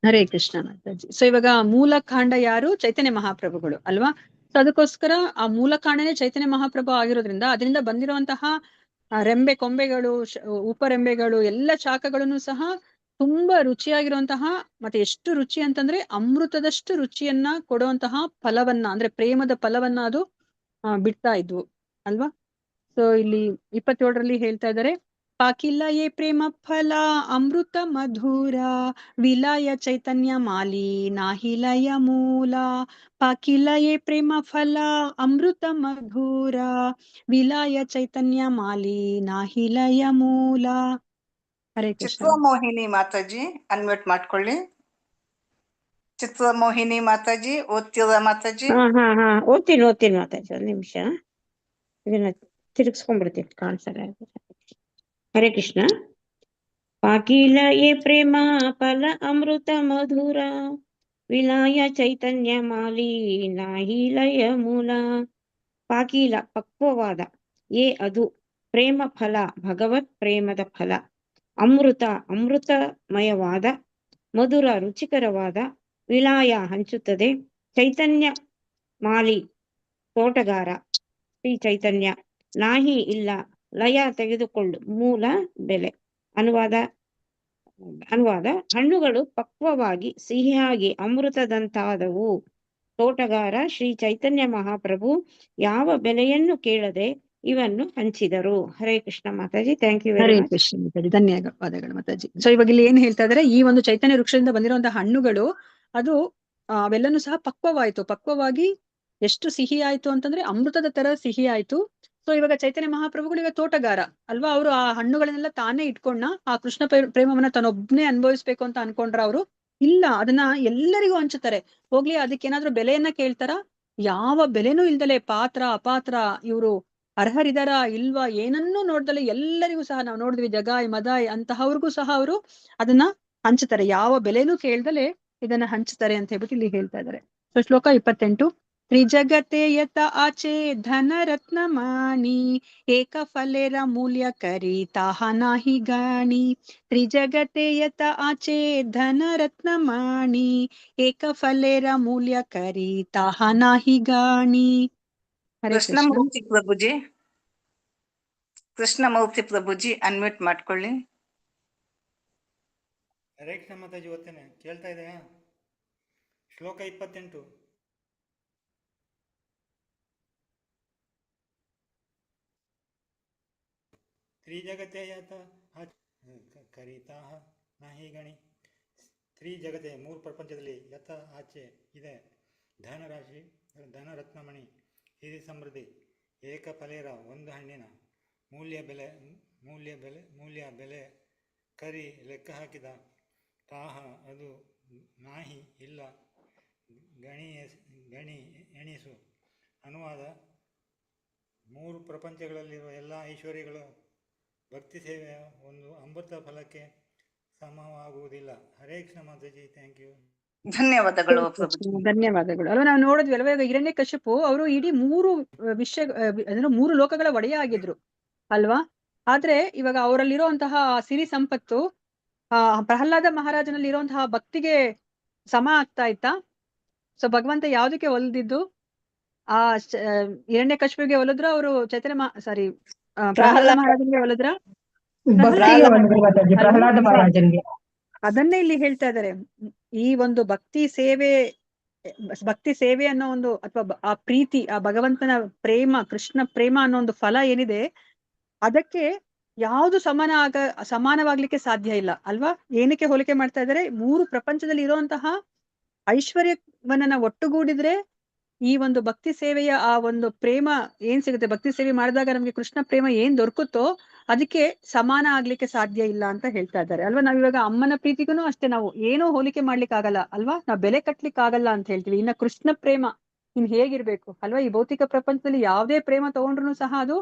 ಹರೇ ಕೃಷ್ಣ ಮಾತಾಜಿ. ಸೊ ಇವಾಗ ಮೂಲ ಕಾಂಡ ಯಾರು? ಚೈತನ್ಯ ಮಹಾಪ್ರಭುಗಳು ಅಲ್ವಾ. ಸೊ ಅದಕ್ಕೋಸ್ಕರ ಆ ಮೂಲ ಕಾಂಡನೇ ಚೈತನ್ಯ ಮಹಾಪ್ರಭು ಆಗಿರೋದ್ರಿಂದ ಅದರಿಂದ ಬಂದಿರುವಂತಹ ರೆಂಬೆ ಕೊಂಬೆಗಳು, ಉಪರೆಂಬೆಗಳು, ಎಲ್ಲ ಶಾಖಗಳನ್ನು ಸಹ ತುಂಬಾ ರುಚಿಯಾಗಿರುವಂತಹ, ಮತ್ತೆ ಎಷ್ಟು ರುಚಿ ಅಂತಂದ್ರೆ ಅಮೃತದಷ್ಟು ರುಚಿಯನ್ನ ಕೊಡುವಂತಹ ಫಲವನ್ನ, ಅಂದ್ರೆ ಪ್ರೇಮದ ಫಲವನ್ನ ಅದು ಬಿಡ್ತಾ ಇದ್ವು ಅಲ್ವಾ. ಸೊ ಇಲ್ಲಿ 27ರಲ್ಲಿ ಹೇಳ್ತಾ ಇದ್ದಾರೆ, ಪಾಕಿಲ್ಲ ಯೇ ಪ್ರೇಮ ಫಲ ಅಮೃತ ಮಧುರ ವಿಲಯ ಚೈತನ್ಯ ಮಾಲಿ ನಾಹಿಲಯ ಮೂಲ. ಪಾಕಿಲ್ಲ ಯೇ ಪ್ರೇಮ ಫಲ ಅಮೃತ ಮಧುರ ವಿಲಯ ಚೈತನ್ಯ ಮಾಲಿ ನಾಹಿಲಯ ಮೂಲ. ಹರೇ ಕೃಷ್ಣ. ಚಿತ್ರಮೋಹಿನಿ ಮಾತಾಜಿ ಅನ್ಮ್ಯೂಟ್ ಮಾಡ್ಕೊಳ್ಳಿ. ಚಿತ್ರಮೋಹಿನಿ ಮಾತಾಜಿ ಓದ್ತಿದ ಮಾತಾಜಿ. ಓದ್ತೀನಿ ಮಾತಾಜಿ. ಒಂದ್ ನಿಮಿಷ ಇದನ್ನ ತಿರುಗಿಸ್ಕೊಂಡ್ಬಿಡ್ತೀನಿ, ಕಾಣಿಸಲ್ಲ. ಹರೇ ಕೃಷ್ಣ. ಪಾಕಿಲ ಯೇ ಪ್ರೇಮ ಫಲ ಅಮೃತ ಮಧುರ ವಿಲಾಯ ಚೈತನ್ಯ ಮಾಲಿ ನಾಹಿ ಲಯ ಮೂಲ. ಪಾಕೀಲ ಪಕ್ವವಾದ, ಅದು ಪ್ರೇಮ ಫಲ, ಭಗವತ್ ಪ್ರೇಮದ ಫಲ. ಅಮೃತ ಅಮೃತಮಯವಾದ, ಮಧುರ ರುಚಿಕರವಾದ. ವಿಲಾಯ ಹಂಚುತ್ತದೆ, ಚೈತನ್ಯ ಮಾಲಿ ತೋಟಗಾರ ಶ್ರೀ ಚೈತನ್ಯ. ನಾಹಿ ಇಲ್ಲ, ಲಯ ತೆಗೆದುಕೊಳ್ಳು, ಮೂಲ ಬೆಲೆ. ಅನುವಾದ ಹಣ್ಣುಗಳು ಪಕ್ವವಾಗಿ ಸಿಹಿಯಾಗಿ ಅಮೃತದಂತಾದವು. ತೋಟಗಾರ ಶ್ರೀ ಚೈತನ್ಯ ಮಹಾಪ್ರಭು ಯಾವ ಬೆಲೆಯನ್ನು ಕೇಳದೆ ಇವನ್ನು ಹಂಚಿದರು. ಹರೇ ಕೃಷ್ಣ ಮಾತಾಜಿ, thank you very Hare much. Krishna ಮಾತಾಜಿ, ಧನ್ಯವಾದಗಳು ಮಾತಾಜಿ. ಸೊ ಇವಾಗ ಇಲ್ಲಿ ಏನ್ ಹೇಳ್ತಾ ಇದಾರೆ, ಈ ಒಂದು ಚೈತನ್ಯ ವೃಕ್ಷದಿಂದ ಬಂದಿರುವಂತಹ ಹಣ್ಣುಗಳು ಅದು ಅವೆಲ್ಲನೂ ಸಹ ಪಕ್ವವಾಗಿ ಎಷ್ಟು ಸಿಹಿ ಆಯ್ತು ಅಂತಂದ್ರೆ ಅಮೃತದ ತರ ಸಿಹಿ ಆಯ್ತು. ಸೊ ಇವಾಗ ಚೈತನ್ಯ ಮಹಾಪ್ರಭುಗಳು ಈಗ ತೋಟಗಾರ ಅಲ್ವಾ, ಅವರು ಆ ಹಣ್ಣುಗಳನ್ನೆಲ್ಲ ತಾನೇ ಇಟ್ಕೊಂಡ ಆ ಕೃಷ್ಣ ಪ್ರೇಮವನ್ನ ತಾನೊಬ್ನೇ ಅನುಭವಿಸ್ಬೇಕು ಅಂತ ಅನ್ಕೊಂಡ್ರ ಅವರು ಇಲ್ಲ, ಅದನ್ನ ಎಲ್ಲರಿಗೂ ಹಂಚುತ್ತಾರೆ. ಹೋಗ್ಲಿ, ಅದಕ್ಕೆ ಏನಾದ್ರೂ ಬೆಲೆಯನ್ನ ಕೇಳ್ತಾರ? ಯಾವ ಬೆಲೆನೂ ಇಲ್ದಲೆ, ಪಾತ್ರ ಅಪಾತ್ರ, ಇವರು ಅರ್ಹರಿದಾರ ಇಲ್ವಾ ಏನನ್ನೂ ನೋಡ್ದಲೆ ಎಲ್ಲರಿಗೂ ಸಹ, ನಾವು ನೋಡಿದ್ವಿ ಜಗಾಯ್ ಮದಾಯ್ ಅಂತಹವ್ರಿಗೂ ಸಹ ಅವರು ಅದನ್ನ ಹಂಚುತ್ತಾರೆ. ಯಾವ ಬೆಲೆನೂ ಕೇಳ್ದಲೆ ಇದನ್ನ ಹಂಚುತ್ತಾರೆ ಅಂತ ಹೇಳ್ಬಿಟ್ಟು ಇಲ್ಲಿ ಹೇಳ್ತಾ ಇದ್ದಾರೆ. ಸೊ ಶ್ಲೋಕ 28. ತ್ರಿಜಗತೆ ಯತ ಆಚೆ ಧನ ರತ್ನ ಮಾಣಿ, ಏಕ ಫಲೆರ ಮೂಲ್ಯ ಕರಿ ತಾಹ ನಾಹಿ ಗಾಣಿ. ತ್ರಿಜಗತೆ ಯತ ಆಚೆ ಧನ ರತ್ನ ಮಾಣಿ, ಏಕ ಫಲೆರ ಮೂಲ್ಯ ಕರಿ ತಾಹ ನಾಹಿ ಗಾಣಿ. ಹರೇ ಕೃಷ್ಣ. ಕೃಷ್ಣಮೂರ್ತಿ ಪ್ರಭುಜಿ ಅನ್ಮ್ಯೂಟ್ ಮಾಡ್ಕೊಳ್ಳಿ. ಹರೇ ಕೃಷ್ಣ ಮಾತಾಜಿ, ಓದ್ತೇನೆ, ಕೇಳ್ತಾ ಇದೆಯಾ? ಶ್ಲೋಕ 28. ತ್ರಿಜಗತೆ ಯತ ಕರಿತಾಹ ನಾಹಿ ಗಣಿ. ತ್ರಿಜಗತೆ ಮೂರು ಪ್ರಪಂಚದಲ್ಲಿ ಯತ ಆಚೆ ಇದೆ ಧನರಾಶಿ, ಧನರತ್ನಮಣಿ, ಸಿರಿ ಸಮೃದ್ಧಿ. ಏಕ ಫಲೇರ ಒಂದು ಹಣ್ಣಿನ ಮೂಲ್ಯ ಬೆಲೆ ಕರಿ ಲೆಕ್ಕ ಹಾಕಿದ. ತಾಹ ಅದು ನಾಹಿ ಇಲ್ಲ, ಗಣಿ ಎಣಿಸು. ಅನುವಾದ: ಮೂರು ಪ್ರಪಂಚಗಳಲ್ಲಿರುವ ಎಲ್ಲ ಐಶ್ವರ್ಯಗಳು ಭಕ್ತಿ ಸೇವೆಯ ಒಂದು ಅಮೃತ ಫಲಕ್ಕೆ ಸಮವಾಗುವುದಿಲ್ಲ. ಹರೇ ಕೃಷ್ಣ ಮಾತಾಜಿ, ಥ್ಯಾಂಕ್ ಯು. ಧನ್ಯವಾದಗಳು. ಧನ್ಯವಾದಗಳು. ಅಲ್ವಾ, ನಾವು ನೋಡಿದ್ವಿ ಅಲ್ವಾ, ಈಗ ಹಿರಣ್ಯಕಶಿಪು ಅವರು ಇಡೀ ಮೂರು ಲೋಕಗಳ ಒಡೆಯ ಆಗಿದ್ರು ಅಲ್ವಾ. ಆದ್ರೆ ಇವಾಗ ಅವರಲ್ಲಿರುವಂತಹ ಸಿರಿ ಸಂಪತ್ತು ಪ್ರಹ್ಲಾದ ಮಹಾರಾಜನಲ್ಲಿ ಇರುವಂತಹ ಭಕ್ತಿಗೆ ಸಮ ಆಗ್ತಾ ಇತ್ತಾ? ಸೊ ಭಗವಂತ ಯಾವ್ದಕ್ಕೆ ಒಲ್ದಿದ್ದು? ಆ ಹಿರಣ್ಯಕಶಿಪುಗೆ ಒಲಿದ್ರ, ಅವರು ಪ್ರಹ್ಲಾದ ಮಹಾರಾಜನಿಗೆ ಒಲಿದ್ರ? ಪ್ರಹ್ಲಾದ ಮಹಾರಾಜನ್ಗೆ. ಅದನ್ನೇ ಇಲ್ಲಿ ಹೇಳ್ತಾ ಇದ್ದಾರೆ. ಈ ಒಂದು ಭಕ್ತಿ ಸೇವೆ ಅನ್ನೋ ಒಂದು, ಅಥವಾ ಆ ಪ್ರೀತಿ, ಆ ಭಗವಂತನ ಪ್ರೇಮ, ಕೃಷ್ಣ ಪ್ರೇಮ ಅನ್ನೋ ಒಂದು ಫಲ ಏನಿದೆ, ಅದಕ್ಕೆ ಯಾವುದು ಸಮಾನವಾಗ್ಲಿಕ್ಕೆ ಸಾಧ್ಯ ಇಲ್ಲ ಅಲ್ವಾ. ಏನಕ್ಕೆ ಹೋಲಿಕೆ ಮಾಡ್ತಾ ಇದ್ದಾರೆ? ಮೂರು ಪ್ರಪಂಚದಲ್ಲಿ ಇರುವಂತಹ ಐಶ್ವರ್ಯವನ್ನ ಒಟ್ಟುಗೂಡಿದ್ರೆ ಈ ಒಂದು ಭಕ್ತಿ ಸೇವೆಯ ಆ ಒಂದು ಪ್ರೇಮ ಏನ್ ಸಿಗುತ್ತೆ, ಭಕ್ತಿ ಸೇವೆ ಮಾಡಿದಾಗ ನಮ್ಗೆ ಕೃಷ್ಣ ಪ್ರೇಮ ಏನ್ ದೊರಕುತ್ತೋ ಅದಕ್ಕೆ ಸಮಾನ ಆಗ್ಲಿಕ್ಕೆ ಸಾಧ್ಯ ಇಲ್ಲ ಅಂತ ಹೇಳ್ತಾ ಇದ್ದಾರೆ ಅಲ್ವಾ. ನಾವ್ ಇವಾಗ ಅಮ್ಮನ ಪ್ರೀತಿಗೂ ಅಷ್ಟೇ ನಾವು ಏನೂ ಹೋಲಿಕೆ ಮಾಡ್ಲಿಕ್ಕೆ ಆಗಲ್ಲ ಅಲ್ವಾ, ನಾವ್ ಬೆಲೆ ಕಟ್ಲಿಕ್ಕೆ ಆಗಲ್ಲ ಅಂತ ಹೇಳ್ತೀವಿ. ಇನ್ನ ಕೃಷ್ಣ ಪ್ರೇಮ ಇನ್ ಹೇಗಿರ್ಬೇಕು ಅಲ್ವಾ. ಈ ಭೌತಿಕ ಪ್ರಪಂಚದಲ್ಲಿ ಯಾವುದೇ ಪ್ರೇಮ ತಗೊಂಡ್ರು ಸಹ ಅದು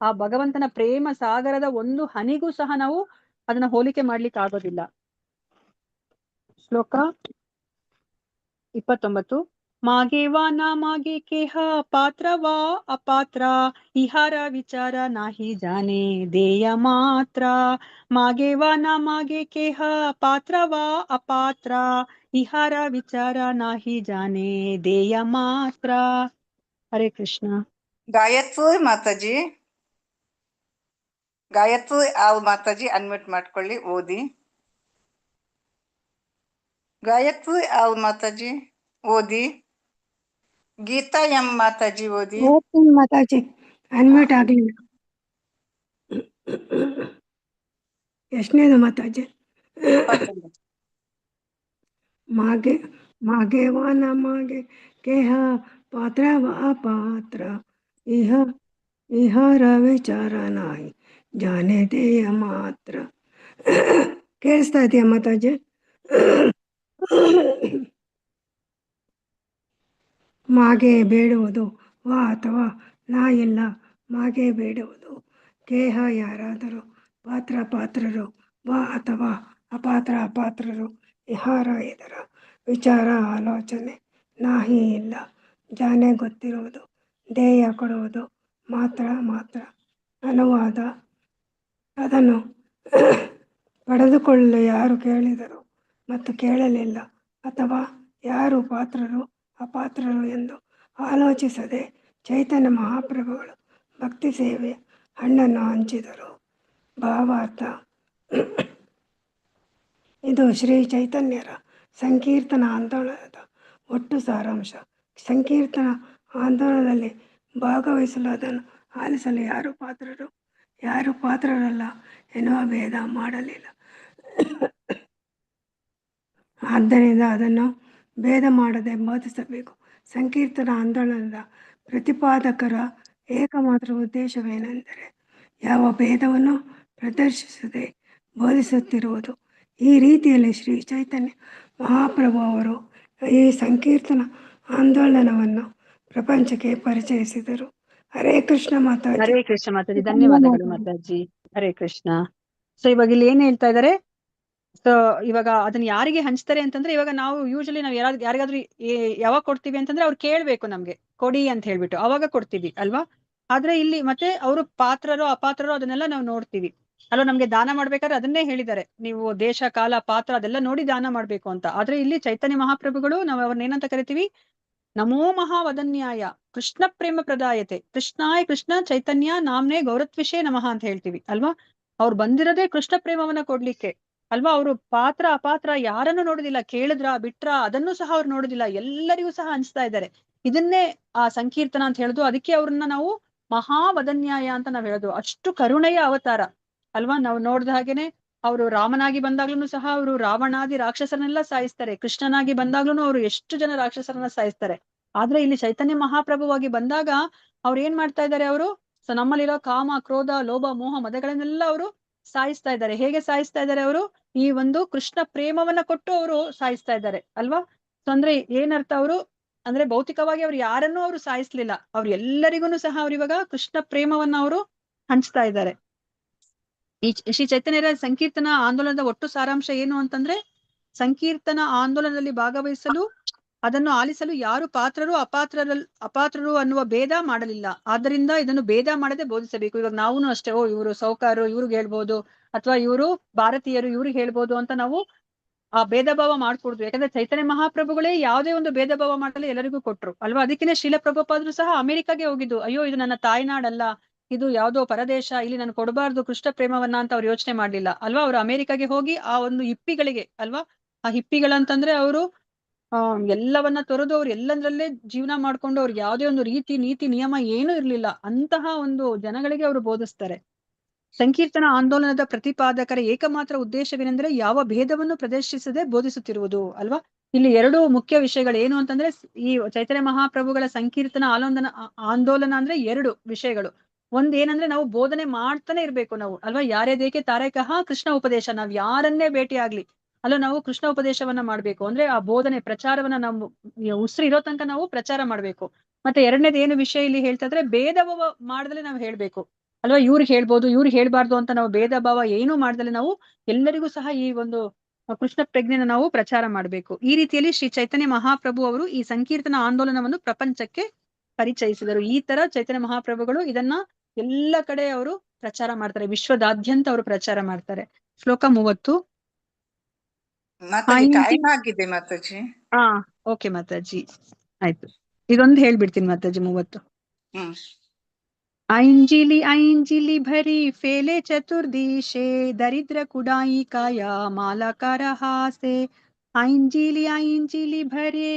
ಆ ಭಗವಂತನ ಪ್ರೇಮ ಸಾಗರದ ಒಂದು ಹನಿಗೂ ಸಹ ನಾವು ಅದನ್ನ ಹೋಲಿಕೆ ಮಾಡ್ಲಿಕ್ಕೆ ಆಗೋದಿಲ್ಲ. ಶ್ಲೋಕ 29. ಮಾಗೆ ವಾ ನಾ ಮಾಗೆ ಕೇಹ ಪಾತ್ರ ವಾ ಅಪಾತ್ರ, ಇಹಾರ ವಿಚಾರ ನಾಹಿ ಜಾನೆ ದೇಯ ಮಾತ್ರ. ಮಾಗೆ ವಾ ನಾ ಮಾಗೆ ಕೇಹ ಪಾತ್ರ ವಾ ಅಪಾತ್ರ, ಇಹಾರ ವಿಚಾರ ನಾಹಿ ಜಾನೆ ದೇಯ ಮಾತ್ರ. ಹರೇ ಕೃಷ್ಣ. ಗಾಯತ್ರಿ ಮಾತಾಜಿ ಮಾತಾಜಿ ಅನ್ಮ್ಯೂಟ್ ಮಾಡ್ಕೊಳ್ಳಿ, ಓದಿ. ಗಾಯತ್ರಿ ಮಾತಾಜಿ ಓದಿ. ಗೀತಾ ಎಂ ಮಾತಾಜಿ ಓದಿ. ಮಾತಾಜಿ ಅನ್ಮ್ಯೂಟ್ ಆಗ್ಲಿಲ್ಲ. ಎಷ್ಟನೇದು ಮಾತಾಜಿ? ಮಾಗೆ ವಾ ನ ಮಾಗೆ ಕೇಹ ಪಾತ್ರ ವಾ ಪಾತ್ರ, ಇಹಾರ ವಿಚಾರ ನಾಯಿ ಜಾನೆ ದೇಯ ಮಾತ್ರ. ಕೇಳಿಸ್ತಾ ಇದೆಯಾ ಮಾತಾಜಿ? ಮಾಗೆ ಬೇಡುವುದು, ವಾ ಅಥವಾ ನಾ ಇಲ್ಲ. ಮಾಗೆ ಬೇಡುವುದು, ಕೇಹ ಯಾರಾದರೂ, ಪಾತ್ರರು, ವಾ ಅಥವಾ ಅಪಾತ್ರ ಅಪಾತ್ರರು, ಇಹಾರ ಇದರ ವಿಚಾರ ಆಲೋಚನೆ ನಾಹಿ ಇಲ್ಲ. ಜಾನೆ ಗೊತ್ತಿರುವುದು, ಧ್ಯೇಯ ಕೊಡುವುದು ಮಾತ್ರ. ಅನುವಾದ: ಅದನ್ನು ಪಡೆದುಕೊಳ್ಳಲು ಯಾರು ಕೇಳಿದರು ಮತ್ತು ಕೇಳಲಿಲ್ಲ, ಅಥವಾ ಯಾರು ಪಾತ್ರರು ಅಪಾತ್ರರು ಎಂದು ಆಲೋಚಿಸದೆ ಚೈತನ್ಯ ಮಹಾಪ್ರಭುಗಳು ಭಕ್ತಿ ಸೇವೆಯ ಹಣ್ಣನ್ನು ಹಂಚಿದರು. ಭಾವಾರ್ಥ: ಇದು ಶ್ರೀ ಚೈತನ್ಯರ ಸಂಕೀರ್ತನ ಆಂದೋಲನದ ಒಟ್ಟು ಸಾರಾಂಶ. ಸಂಕೀರ್ತನ ಆಂದೋಲನದಲ್ಲಿ ಭಾಗವಹಿಸಲು, ಅದನ್ನು ಆಲಿಸಲು ಯಾರು ಪಾತ್ರರು ಯಾರು ಪಾತ್ರರಲ್ಲ ಎನ್ನುವ ಭೇದ ಮಾಡಲಿಲ್ಲ. ಆದ್ದರಿಂದ ಅದನ್ನು ಭೇದ ಮಾಡದೆ ಬೋಧಿಸಬೇಕು. ಸಂಕೀರ್ತನ ಆಂದೋಲನದ ಪ್ರತಿಪಾದಕರ ಏಕಮಾತ್ರ ಉದ್ದೇಶವೇನೆಂದರೆ ಯಾವ ಭೇದವನ್ನು ಪ್ರದರ್ಶಿಸದೆ ಬೋಧಿಸುತ್ತಿರುವುದು. ಈ ರೀತಿಯಲ್ಲಿ ಶ್ರೀ ಚೈತನ್ಯ ಮಹಾಪ್ರಭು ಅವರು ಈ ಸಂಕೀರ್ತನ ಆಂದೋಲನವನ್ನು ಪ್ರಪಂಚಕ್ಕೆ ಪರಿಚಯಿಸಿದರು. ಹರೇ ಕೃಷ್ಣ ಮಾತಾಜಿ. ಹರೇ ಕೃಷ್ಣ ಮಾತಾಜಿ, ಧನ್ಯವಾದಗಳು ಮಾತಾಜಿ. ಹರೇ ಕೃಷ್ಣ. ಸೊ ಇವಾಗ ಇಲ್ಲಿ ಏನ್ ಹೇಳ್ತಾ ಇದ್ದಾರೆ? ಸೊ ಇವಾಗ ಅದನ್ನ ಯಾರಿಗೆ ಹಂಚ್ತಾರೆ ಅಂತಂದ್ರೆ, ಇವಾಗ ನಾವು ಯೂಶಲಿ ನಾವು ಯಾರಿಗಾದ್ರೂ ಯಾವಾಗ ಕೊಡ್ತೀವಿ ಅಂತಂದ್ರೆ ಅವ್ರು ಕೇಳ್ಬೇಕು ನಮ್ಗೆ ಕೊಡಿ ಅಂತ ಹೇಳ್ಬಿಟ್ಟು, ಅವಾಗ ಕೊಡ್ತೀವಿ ಅಲ್ವಾ? ಆದ್ರೆ ಇಲ್ಲಿ ಮತ್ತೆ ಅವರು ಪಾತ್ರರೋ ಅಪಾತ್ರರೋ ಅದನ್ನೆಲ್ಲ ನಾವು ನೋಡ್ತೀವಿ ಅಲ್ವಾ? ನಮ್ಗೆ ದಾನ ಮಾಡ್ಬೇಕಾದ್ರೆ ಅದನ್ನೇ ಹೇಳಿದ್ದಾರೆ, ನೀವು ದೇಶ ಕಾಲ ಪಾತ್ರ ಅದೆಲ್ಲ ನೋಡಿ ದಾನ ಮಾಡ್ಬೇಕು ಅಂತ. ಆದ್ರೆ ಇಲ್ಲಿ ಚೈತನ್ಯ ಮಹಾಪ್ರಭುಗಳು ನಾವು ಅವ್ರನ್ನ ಏನಂತ ಕರಿತೀವಿ? ನಮೋ ಮಹಾವದನ್ಯಾಯ ಕೃಷ್ಣ ಪ್ರೇಮ ಪ್ರದಾಯತೆ ಕೃಷ್ಣಾಯ ಕೃಷ್ಣ ಚೈತನ್ಯ ನಾಮ್ನೆ ಗೌರತ್ವಿಷೇ ನಮಃ ಅಂತ ಹೇಳ್ತೀವಿ ಅಲ್ವಾ? ಅವ್ರು ಬಂದಿರೋದೇ ಕೃಷ್ಣ ಪ್ರೇಮವನ್ನ ಕೊಡ್ಲಿಕ್ಕೆ ಅಲ್ವಾ? ಅವರು ಪಾತ್ರ ಅಪಾತ್ರ ಯಾರನ್ನು ನೋಡುದಿಲ್ಲ, ಕೇಳಿದ್ರ ಬಿಟ್ರ ಅದನ್ನು ಸಹ ಅವ್ರು ನೋಡುದಿಲ್ಲ, ಎಲ್ಲರಿಗೂ ಸಹ ಹಂಚ್ತಾ ಇದ್ದಾರೆ. ಇದನ್ನೇ ಆ ಸಂಕೀರ್ತನ ಅಂತ ಹೇಳುದು. ಅದಕ್ಕೆ ಅವ್ರನ್ನ ನಾವು ಮಹಾವದನ್ಯಾಯ ಅಂತ ನಾವ್ ಹೇಳೋದು. ಅಷ್ಟು ಕರುಣೆಯ ಅವತಾರ ಅಲ್ವಾ? ನಾವು ನೋಡ್ದ ಹಾಗೇನೆ ಅವರು ರಾಮನಾಗಿ ಬಂದಾಗ್ಲೂ ಸಹ ಅವರು ರಾವಣಾದಿ ರಾಕ್ಷಸರನ್ನೆಲ್ಲ ಸಾಯಿಸ್ತಾರೆ. ಕೃಷ್ಣನಾಗಿ ಬಂದಾಗ್ಲೂ ಅವರು ಎಷ್ಟು ಜನ ರಾಕ್ಷಸರನ್ನ ಸಾಯಿಸ್ತಾರೆ. ಆದ್ರೆ ಇಲ್ಲಿ ಚೈತನ್ಯ ಮಹಾಪ್ರಭುವಾಗಿ ಬಂದಾಗ ಅವ್ರು ಏನ್ ಮಾಡ್ತಾ ಇದ್ದಾರೆ? ಅವರು ನಮ್ಮಲ್ಲಿರೋ ಕಾಮ ಕ್ರೋಧ ಲೋಭ ಮೋಹ ಮದಗಳನ್ನೆಲ್ಲ ಅವರು ಸಾಯಿಸ್ತಾ ಇದ್ದಾರೆ. ಹೇಗೆ ಸಾಯಿಸ್ತಾ ಇದ್ದಾರೆ? ಅವರು ಈ ಒಂದು ಕೃಷ್ಣ ಪ್ರೇಮವನ್ನ ಕೊಟ್ಟು ಅವರು ಸಾಯಿಸ್ತಾ ಇದ್ದಾರೆ ಅಲ್ವಾ? ಸೊ ಅಂದ್ರೆ ಏನರ್ಥ? ಅವರು ಅಂದ್ರೆ ಭೌತಿಕವಾಗಿ ಅವ್ರು ಯಾರನ್ನೂ ಅವರು ಸಾಯಿಸ್ಲಿಲ್ಲ, ಅವ್ರು ಎಲ್ಲರಿಗೂ ಸಹ ಅವ್ರು ಇವಾಗ ಕೃಷ್ಣ ಪ್ರೇಮವನ್ನ ಅವರು ಹಂಚ್ತಾ ಇದ್ದಾರೆ. ಈ ಶ್ರೀ ಚೈತನ್ಯರ ಸಂಕೀರ್ತನ ಆಂದೋಲನದ ಒಟ್ಟು ಸಾರಾಂಶ ಏನು ಅಂತಂದ್ರೆ, ಸಂಕೀರ್ತನ ಆಂದೋಲನದಲ್ಲಿ ಭಾಗವಹಿಸಲು, ಅದನ್ನು ಆಲಿಸಲು ಯಾರು ಪಾತ್ರರು ಅಪಾತ್ರರು ಅನ್ನುವ ಭೇದ ಮಾಡಲಿಲ್ಲ. ಆದ್ದರಿಂದ ಇದನ್ನು ಭೇದ ಮಾಡದೆ ಬೋಧಿಸಬೇಕು. ಇವಾಗ ನಾವು ಅಷ್ಟೇ, ಇವರು ಸೌಕಾರು ಇವ್ರಿಗೆ ಹೇಳ್ಬೋದು, ಅಥವಾ ಇವರು ಭಾರತೀಯರು ಇವ್ರಿಗೆ ಹೇಳ್ಬೋದು ಅಂತ ನಾವು ಆ ಭೇದ ಭಾವ ಮಾಡ್ಕೊಡ್ದು. ಯಾಕಂದ್ರೆ ಚೈತನ್ಯ ಮಹಾಪ್ರಭುಗಳೇ ಯಾವುದೇ ಒಂದು ಭೇದ ಭಾವ ಮಾಡಲು ಎಲ್ಲರಿಗೂ ಕೊಟ್ರು ಅಲ್ವಾ? ಅದಕ್ಕಿಂತ ಶೀಲ ಪ್ರಭುಪಾದರು ಸಹ ಅಮೆರಿಕಾಗೆ ಹೋಗಿದ್ದು. ಅಯ್ಯೋ ಇದು ನನ್ನ ತಾಯ್ನಾಡಲ್ಲ, ಇದು ಯಾವುದೋ ಪರದೇಶ, ಇಲ್ಲಿ ನಾನು ಕೊಡಬಾರ್ದು ಕೃಷ್ಣ ಪ್ರೇಮವನ್ನ ಅಂತ ಅವ್ರು ಯೋಚನೆ ಮಾಡ್ಲಿಲ್ಲ ಅಲ್ವಾ? ಅವರು ಅಮೆರಿಕಾಗೆ ಹೋಗಿ ಆ ಒಂದು ಹಿಪ್ಪಿಗಳಿಗೆ ಅಲ್ವಾ, ಆ ಹಿಪ್ಪಿಗಳಂತಂದ್ರೆ ಅವರು ಎಲ್ಲವನ್ನ ತೊರೆದು ಅವ್ರು ಎಲ್ಲಂದ್ರಲ್ಲೇ ಜೀವನ ಮಾಡ್ಕೊಂಡು ಅವ್ರಿಗೆ ಯಾವುದೇ ಒಂದು ರೀತಿ ನೀತಿ ನಿಯಮ ಏನೂ ಇರ್ಲಿಲ್ಲ, ಅಂತಹ ಒಂದು ಜನಗಳಿಗೆ ಅವರು ಬೋಧಿಸ್ತಾರೆ. ಸಂಕೀರ್ತನ ಆಂದೋಲನದ ಪ್ರತಿಪಾದಕರ ಏಕಮಾತ್ರ ಉದ್ದೇಶವೇನೆಂದರೆ ಯಾವ ಭೇದವನ್ನು ಪ್ರದರ್ಶಿಸದೆ ಬೋಧಿಸುತ್ತಿರುವುದು ಅಲ್ವಾ? ಇಲ್ಲಿ ಎರಡು ಮುಖ್ಯ ವಿಷಯಗಳು ಏನು ಅಂತಂದ್ರೆ, ಈ ಚೈತನ್ಯ ಮಹಾಪ್ರಭುಗಳ ಸಂಕೀರ್ತನ ಆಂದೋಲನ ಅಂದ್ರೆ ಎರಡು ವಿಷಯಗಳು. ಒಂದ್ ಏನಂದ್ರೆ ನಾವು ಬೋಧನೆ ಮಾಡ್ತಾನೆ ಇರ್ಬೇಕು ನಾವು ಅಲ್ವಾ? ಯಾರೇ ದೇಕೆ ತಾರೇ ಕಹ ಕೃಷ್ಣ ಉಪದೇಶ. ನಾವ್ ಯಾರನ್ನೇ ಭೇಟಿ ಆಗ್ಲಿ ಅಲ್ವಾ, ನಾವು ಕೃಷ್ಣ ಉಪದೇಶವನ್ನ ಮಾಡ್ಬೇಕು. ಅಂದ್ರೆ ಆ ಬೋಧನೆ ಪ್ರಚಾರವನ್ನ ನಾವು ಉಸಿರು ಇರೋ ತನಕ ನಾವು ಪ್ರಚಾರ ಮಾಡ್ಬೇಕು. ಮತ್ತೆ ಎರಡನೇದು ಏನು ವಿಷಯ ಇಲ್ಲಿ ಹೇಳ್ತಾ ಇದ್ರೆ, ಭೇದ ಭಾವ ಮಾಡ್ದಲೆ ನಾವು ಹೇಳ್ಬೇಕು ಅಲ್ವಾ? ಇವ್ರಿಗೆ ಹೇಳ್ಬೋದು ಇವ್ರಿಗೆ ಹೇಳ್ಬಾರ್ದು ಅಂತ ನಾವು ಭೇದ ಭಾವ ಏನೂ ಮಾಡ್ದಲೆ ನಾವು ಎಲ್ಲರಿಗೂ ಸಹ ಈ ಒಂದು ಕೃಷ್ಣ ಪ್ರಜ್ಞೆನ ನಾವು ಪ್ರಚಾರ ಮಾಡ್ಬೇಕು. ಈ ರೀತಿಯಲ್ಲಿ ಶ್ರೀ ಚೈತನ್ಯ ಮಹಾಪ್ರಭು ಅವರು ಈ ಸಂಕೀರ್ತನ ಆಂದೋಲನವನ್ನು ಪ್ರಪಂಚಕ್ಕೆ ಪರಿಚಯಿಸಿದರು. ಈ ತರ ಚೈತನ್ಯ ಮಹಾಪ್ರಭುಗಳು ಇದನ್ನ ಎಲ್ಲ ಕಡೆ ಅವರು ಪ್ರಚಾರ ಮಾಡ್ತಾರೆ, ವಿಶ್ವದಾದ್ಯಂತ ಅವರು ಪ್ರಚಾರ ಮಾಡ್ತಾರೆ. ಶ್ಲೋಕ 30. ಮಾತಾಜಿ ಟೈಮ್ ಆಗಿದೆ ಮಾತಾಜಿ. ಓಕೆ ಮಾತಾಜಿ, ಆಯ್ತು. ಇದೊಂದು ಹೇಳ್ಬಿಡ್ತೀನಿ ಮಾತಾಜಿ 30. ಐಂಜಿಲಿ ಐಂಜಿಲಿ ಭರಿ ಫೇಲೆ ಚತುರ್ದಿಶೆ ದರಿದ್ರ ಕುಡಾಯಿ ಕಾಯ ಮಾಲಕಾರ ಹಾಸೆ. ಐಂಜಿಲಿ ಐಂಜಿಲಿ ಭರೆ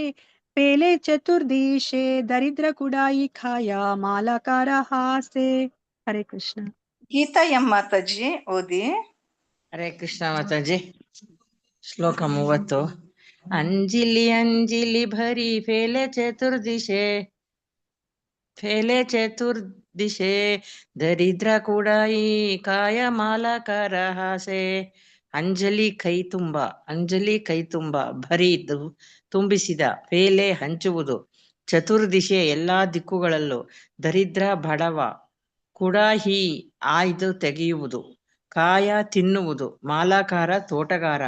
ಪೇಲೆ ಚತುರ್ದಿಶೆ ದರಿದ್ರ ಕುಡಾಯಿ ಖಾಯ ಮಾಲಕಾರ ಹಾಸೆ. ಹರೇ ಕೃಷ್ಣ. ಗೀತಾ ಎಂ ಮಾತಾಜಿ ಓದಿ. ಹರೇ ಕೃಷ್ಣ ಮಾತಾಜಿ. ಶ್ಲೋಕ 30. ಅಂಜಿಲಿ ಅಂಜಿಲಿ ಭರಿ ಫೇಲೆ ಚತುರ್ದಿಶೆ ದರಿದ್ರ ಕುಡಾಯಿ ಕಾಯ ಮಾಲಕರ ಹಾಸೆ. ಅಂಜಲಿ ಕೈ ತುಂಬ ಭರಿ ತುಂಬಿಸಿದ, ಫೇಲೆ ಹಂಚುವುದು, ಚತುರ್ದಿಶೆ ಎಲ್ಲಾ ದಿಕ್ಕುಗಳಲ್ಲೂ, ದರಿದ್ರ ಬಡವ, ಕುಡಾಹಿ ಆಯ್ದು ತೆಗೆಯುವುದು, ಕಾಯ ತಿನ್ನುವುದು, ಮಾಲಾಕಾರ ತೋಟಗಾರ,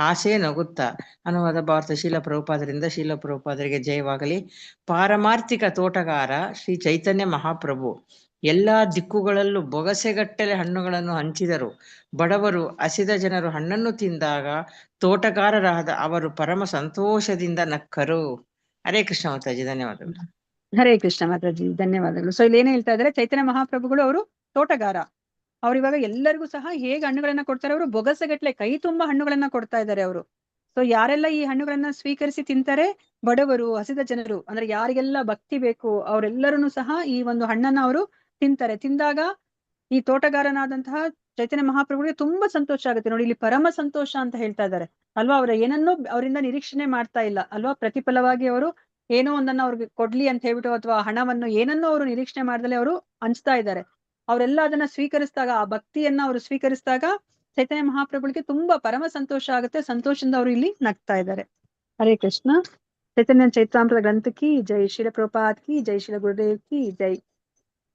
ಆಸೆ ನಗುತ್ತಾ. ಅನುವಾದ ಭಾರತ ಶೀಲ ಪ್ರಭುಪಾದರಿಂದ ಶೀಲ ಪ್ರಭುಪಾದರಿಗೆ ಜಯವಾಗಲಿ. ಪಾರಮಾರ್ಥಿಕ ತೋಟಗಾರ ಶ್ರೀ ಚೈತನ್ಯ ಮಹಾಪ್ರಭು ಎಲ್ಲಾ ದಿಕ್ಕುಗಳಲ್ಲೂ ಬೊಗಸೆಗಟ್ಟಲೆ ಹಣ್ಣುಗಳನ್ನು ಹಂಚಿದರು. ಬಡವರು ಹಸಿದ ಜನರು ಹಣ್ಣನ್ನು ತಿಂದಾಗ ತೋಟಗಾರರಾದ ಅವರು ಪರಮ ಸಂತೋಷದಿಂದ ನಕ್ಕರು. ಹರೇ ಕೃಷ್ಣ ಮಾತಾಜಿ, ಧನ್ಯವಾದಗಳು. ಹರೇ ಕೃಷ್ಣ ಮಾತಾಜಿ, ಧನ್ಯವಾದಗಳು. ಸೊ ಇಲ್ಲಿ ಏನ್ ಹೇಳ್ತಾ ಇದ್ದಾರೆ, ಚೈತನ್ಯ ಮಹಾಪ್ರಭುಗಳು ಅವರು ತೋಟಗಾರ. ಅವ್ರು ಇವಾಗ ಎಲ್ಲರಿಗೂ ಸಹ ಹೇಗೆ ಹಣ್ಣುಗಳನ್ನ ಕೊಡ್ತಾರೆ, ಅವರು ಬೊಗಸೆಗಟ್ಲೆ ಕೈ ತುಂಬಾ ಹಣ್ಣುಗಳನ್ನ ಕೊಡ್ತಾ ಇದ್ದಾರೆ ಅವರು. ಸೊ ಯಾರೆಲ್ಲ ಈ ಹಣ್ಣುಗಳನ್ನ ಸ್ವೀಕರಿಸಿ ತಿಂತಾರೆ, ಬಡವರು, ಹಸಿದ ಜನರು, ಅಂದ್ರೆ ಯಾರಿಗೆಲ್ಲ ಭಕ್ತಿ ಬೇಕು ಅವರೆಲ್ಲರೂ ಸಹ ಈ ಒಂದು ಹಣ್ಣನ್ನ ಅವರು ತಿಂತಾರೆ. ತಿಂದಾಗ ಈ ತೋಟಗಾರನಾದಂತಹ ಚೈತನ್ಯ ಮಹಾಪ್ರಭುಗಳಿಗೆ ತುಂಬಾ ಸಂತೋಷ ಆಗುತ್ತೆ. ನೋಡಿ, ಇಲ್ಲಿ ಪರಮ ಸಂತೋಷ ಅಂತ ಹೇಳ್ತಾ ಇದ್ದಾರೆ ಅಲ್ವಾ. ಅವ್ರ ಏನನ್ನೋ ಅವರಿಂದ ನಿರೀಕ್ಷಣೆ ಮಾಡ್ತಾ ಇಲ್ಲ ಅಲ್ವಾ. ಪ್ರತಿಫಲವಾಗಿ ಅವರು ಏನೋ ಒಂದನ್ನ ಅವ್ರಿಗೆ ಕೊಡ್ಲಿ ಅಂತ ಹೇಳ್ಬಿಟ್ಟು, ಅಥವಾ ಹಣವನ್ನು ಏನನ್ನೋ ಅವರು ನಿರೀಕ್ಷಣೆ ಮಾಡ್ದಲೆ ಅವರು ಹಂಚ್ತಾ ಇದ್ದಾರೆ. ಅವರೆಲ್ಲ ಅದನ್ನ ಸ್ವೀಕರಿಸಿದಾಗ, ಆ ಭಕ್ತಿಯನ್ನ ಅವರು ಸ್ವೀಕರಿಸಿದಾಗ ಚೈತನ್ಯ ಮಹಾಪ್ರಭುಗಳಿಗೆ ತುಂಬಾ ಪರಮ ಸಂತೋಷ ಆಗುತ್ತೆ. ಸಂತೋಷದಿಂದ ಅವರು ಇಲ್ಲಿ ನಗ್ತಾ ಇದ್ದಾರೆ. ಹರೇ ಕೃಷ್ಣ. ಚೈತನ್ಯ ಚೈತ್ರಾಮೃತ ಗ್ರಂಥಕ್ಕೆ ಜೈ, ಶೀಲ ಪ್ರಭುಪಾದ್ ಕಿ ಜೈ, ಶೀಲ ಗುರುದೇವ್ ಕಿ ಜೈ,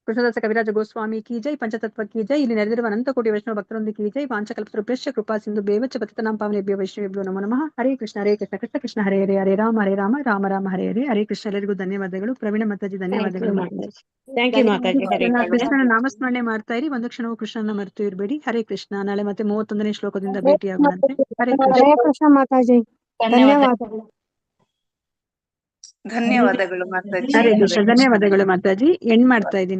ಕೃಷ್ಣದಾಸ ಕವಿರಾಜ ಗೋಸ್ವಾಮಿ ಕಿ ಜೈ, ಪಂಚತತ್ವ ಕಿ ಜೈ. ಇಲ್ಲಿ ನೆರೆದಿರುವ ಅನಂತ ಕೋಟಿ ವೈಷ್ಣವ ಭಕ್ತರೊಂದಿಗೆ ಕಿ ಜೈ. ವಾಂಚಕಲ್ಪತರುಭ್ಯಶ್ಚ ಕೃಪಾ ಸಿಂಧು ಬೇವಚ ಪತಿತನಾಂ ಪಾವನೇಭ್ಯೋ ವೈಷ್ಣವೇಭ್ಯೋ ನಮೋ ನಮಃ. ಹರೇ ಕೃಷ್ಣ ಹರೇ ಕೃಷ್ಣ ಕೃಷ್ಣ ಕೃಷ್ಣ ಹರೇ ಹರೇ, ಹರೇ ರಾಮ ರಾಮ ರಾಮ ಹರೇ ಹರೇ. ಹರೇ ಕೃಷ್ಣ. ಎಲ್ಲರಿಗೂ ಧನ್ಯವಾದಗಳು. ಪ್ರವೀಣ ಮಾತಾಜಿ ಧನ್ಯವಾದಗಳು. Thank you Mataji. ಹರೇ ಕೃಷ್ಣನ ನಾಮಸ್ಮರಣೆ ಮಾಡ್ತಾ ಇರಿ. ಒಂದು ಕ್ಷಣವೂ ಕೃಷ್ಣನ ಮರೆತು ಇರಬೇಡಿ. ಹರೇ ಕೃಷ್ಣ. ನಾಳೆ ಮತ್ತೆ 31ನೇ ಶ್ಲೋಕದಿಂದ ಭೇಟಿಯಾಗೋಣಂತೆ. ಹರೇ ಕೃಷ್ಣ. ಹರೇ ಕೃಷ್ಣ ಮಾತಾಜಿ, ಧನ್ಯವಾದಗಳು. ಧನ್ಯವಾದಗಳು ಮಾತಾಜಿ. ಹರೇ ಕೃಷ್ಣ. ಧನ್ಯವಾದಗಳು ಮಾತಾಜಿ. ಎಂಡ್ ಮಾಡ್ತಾ ಇದ್ದೀನಿ.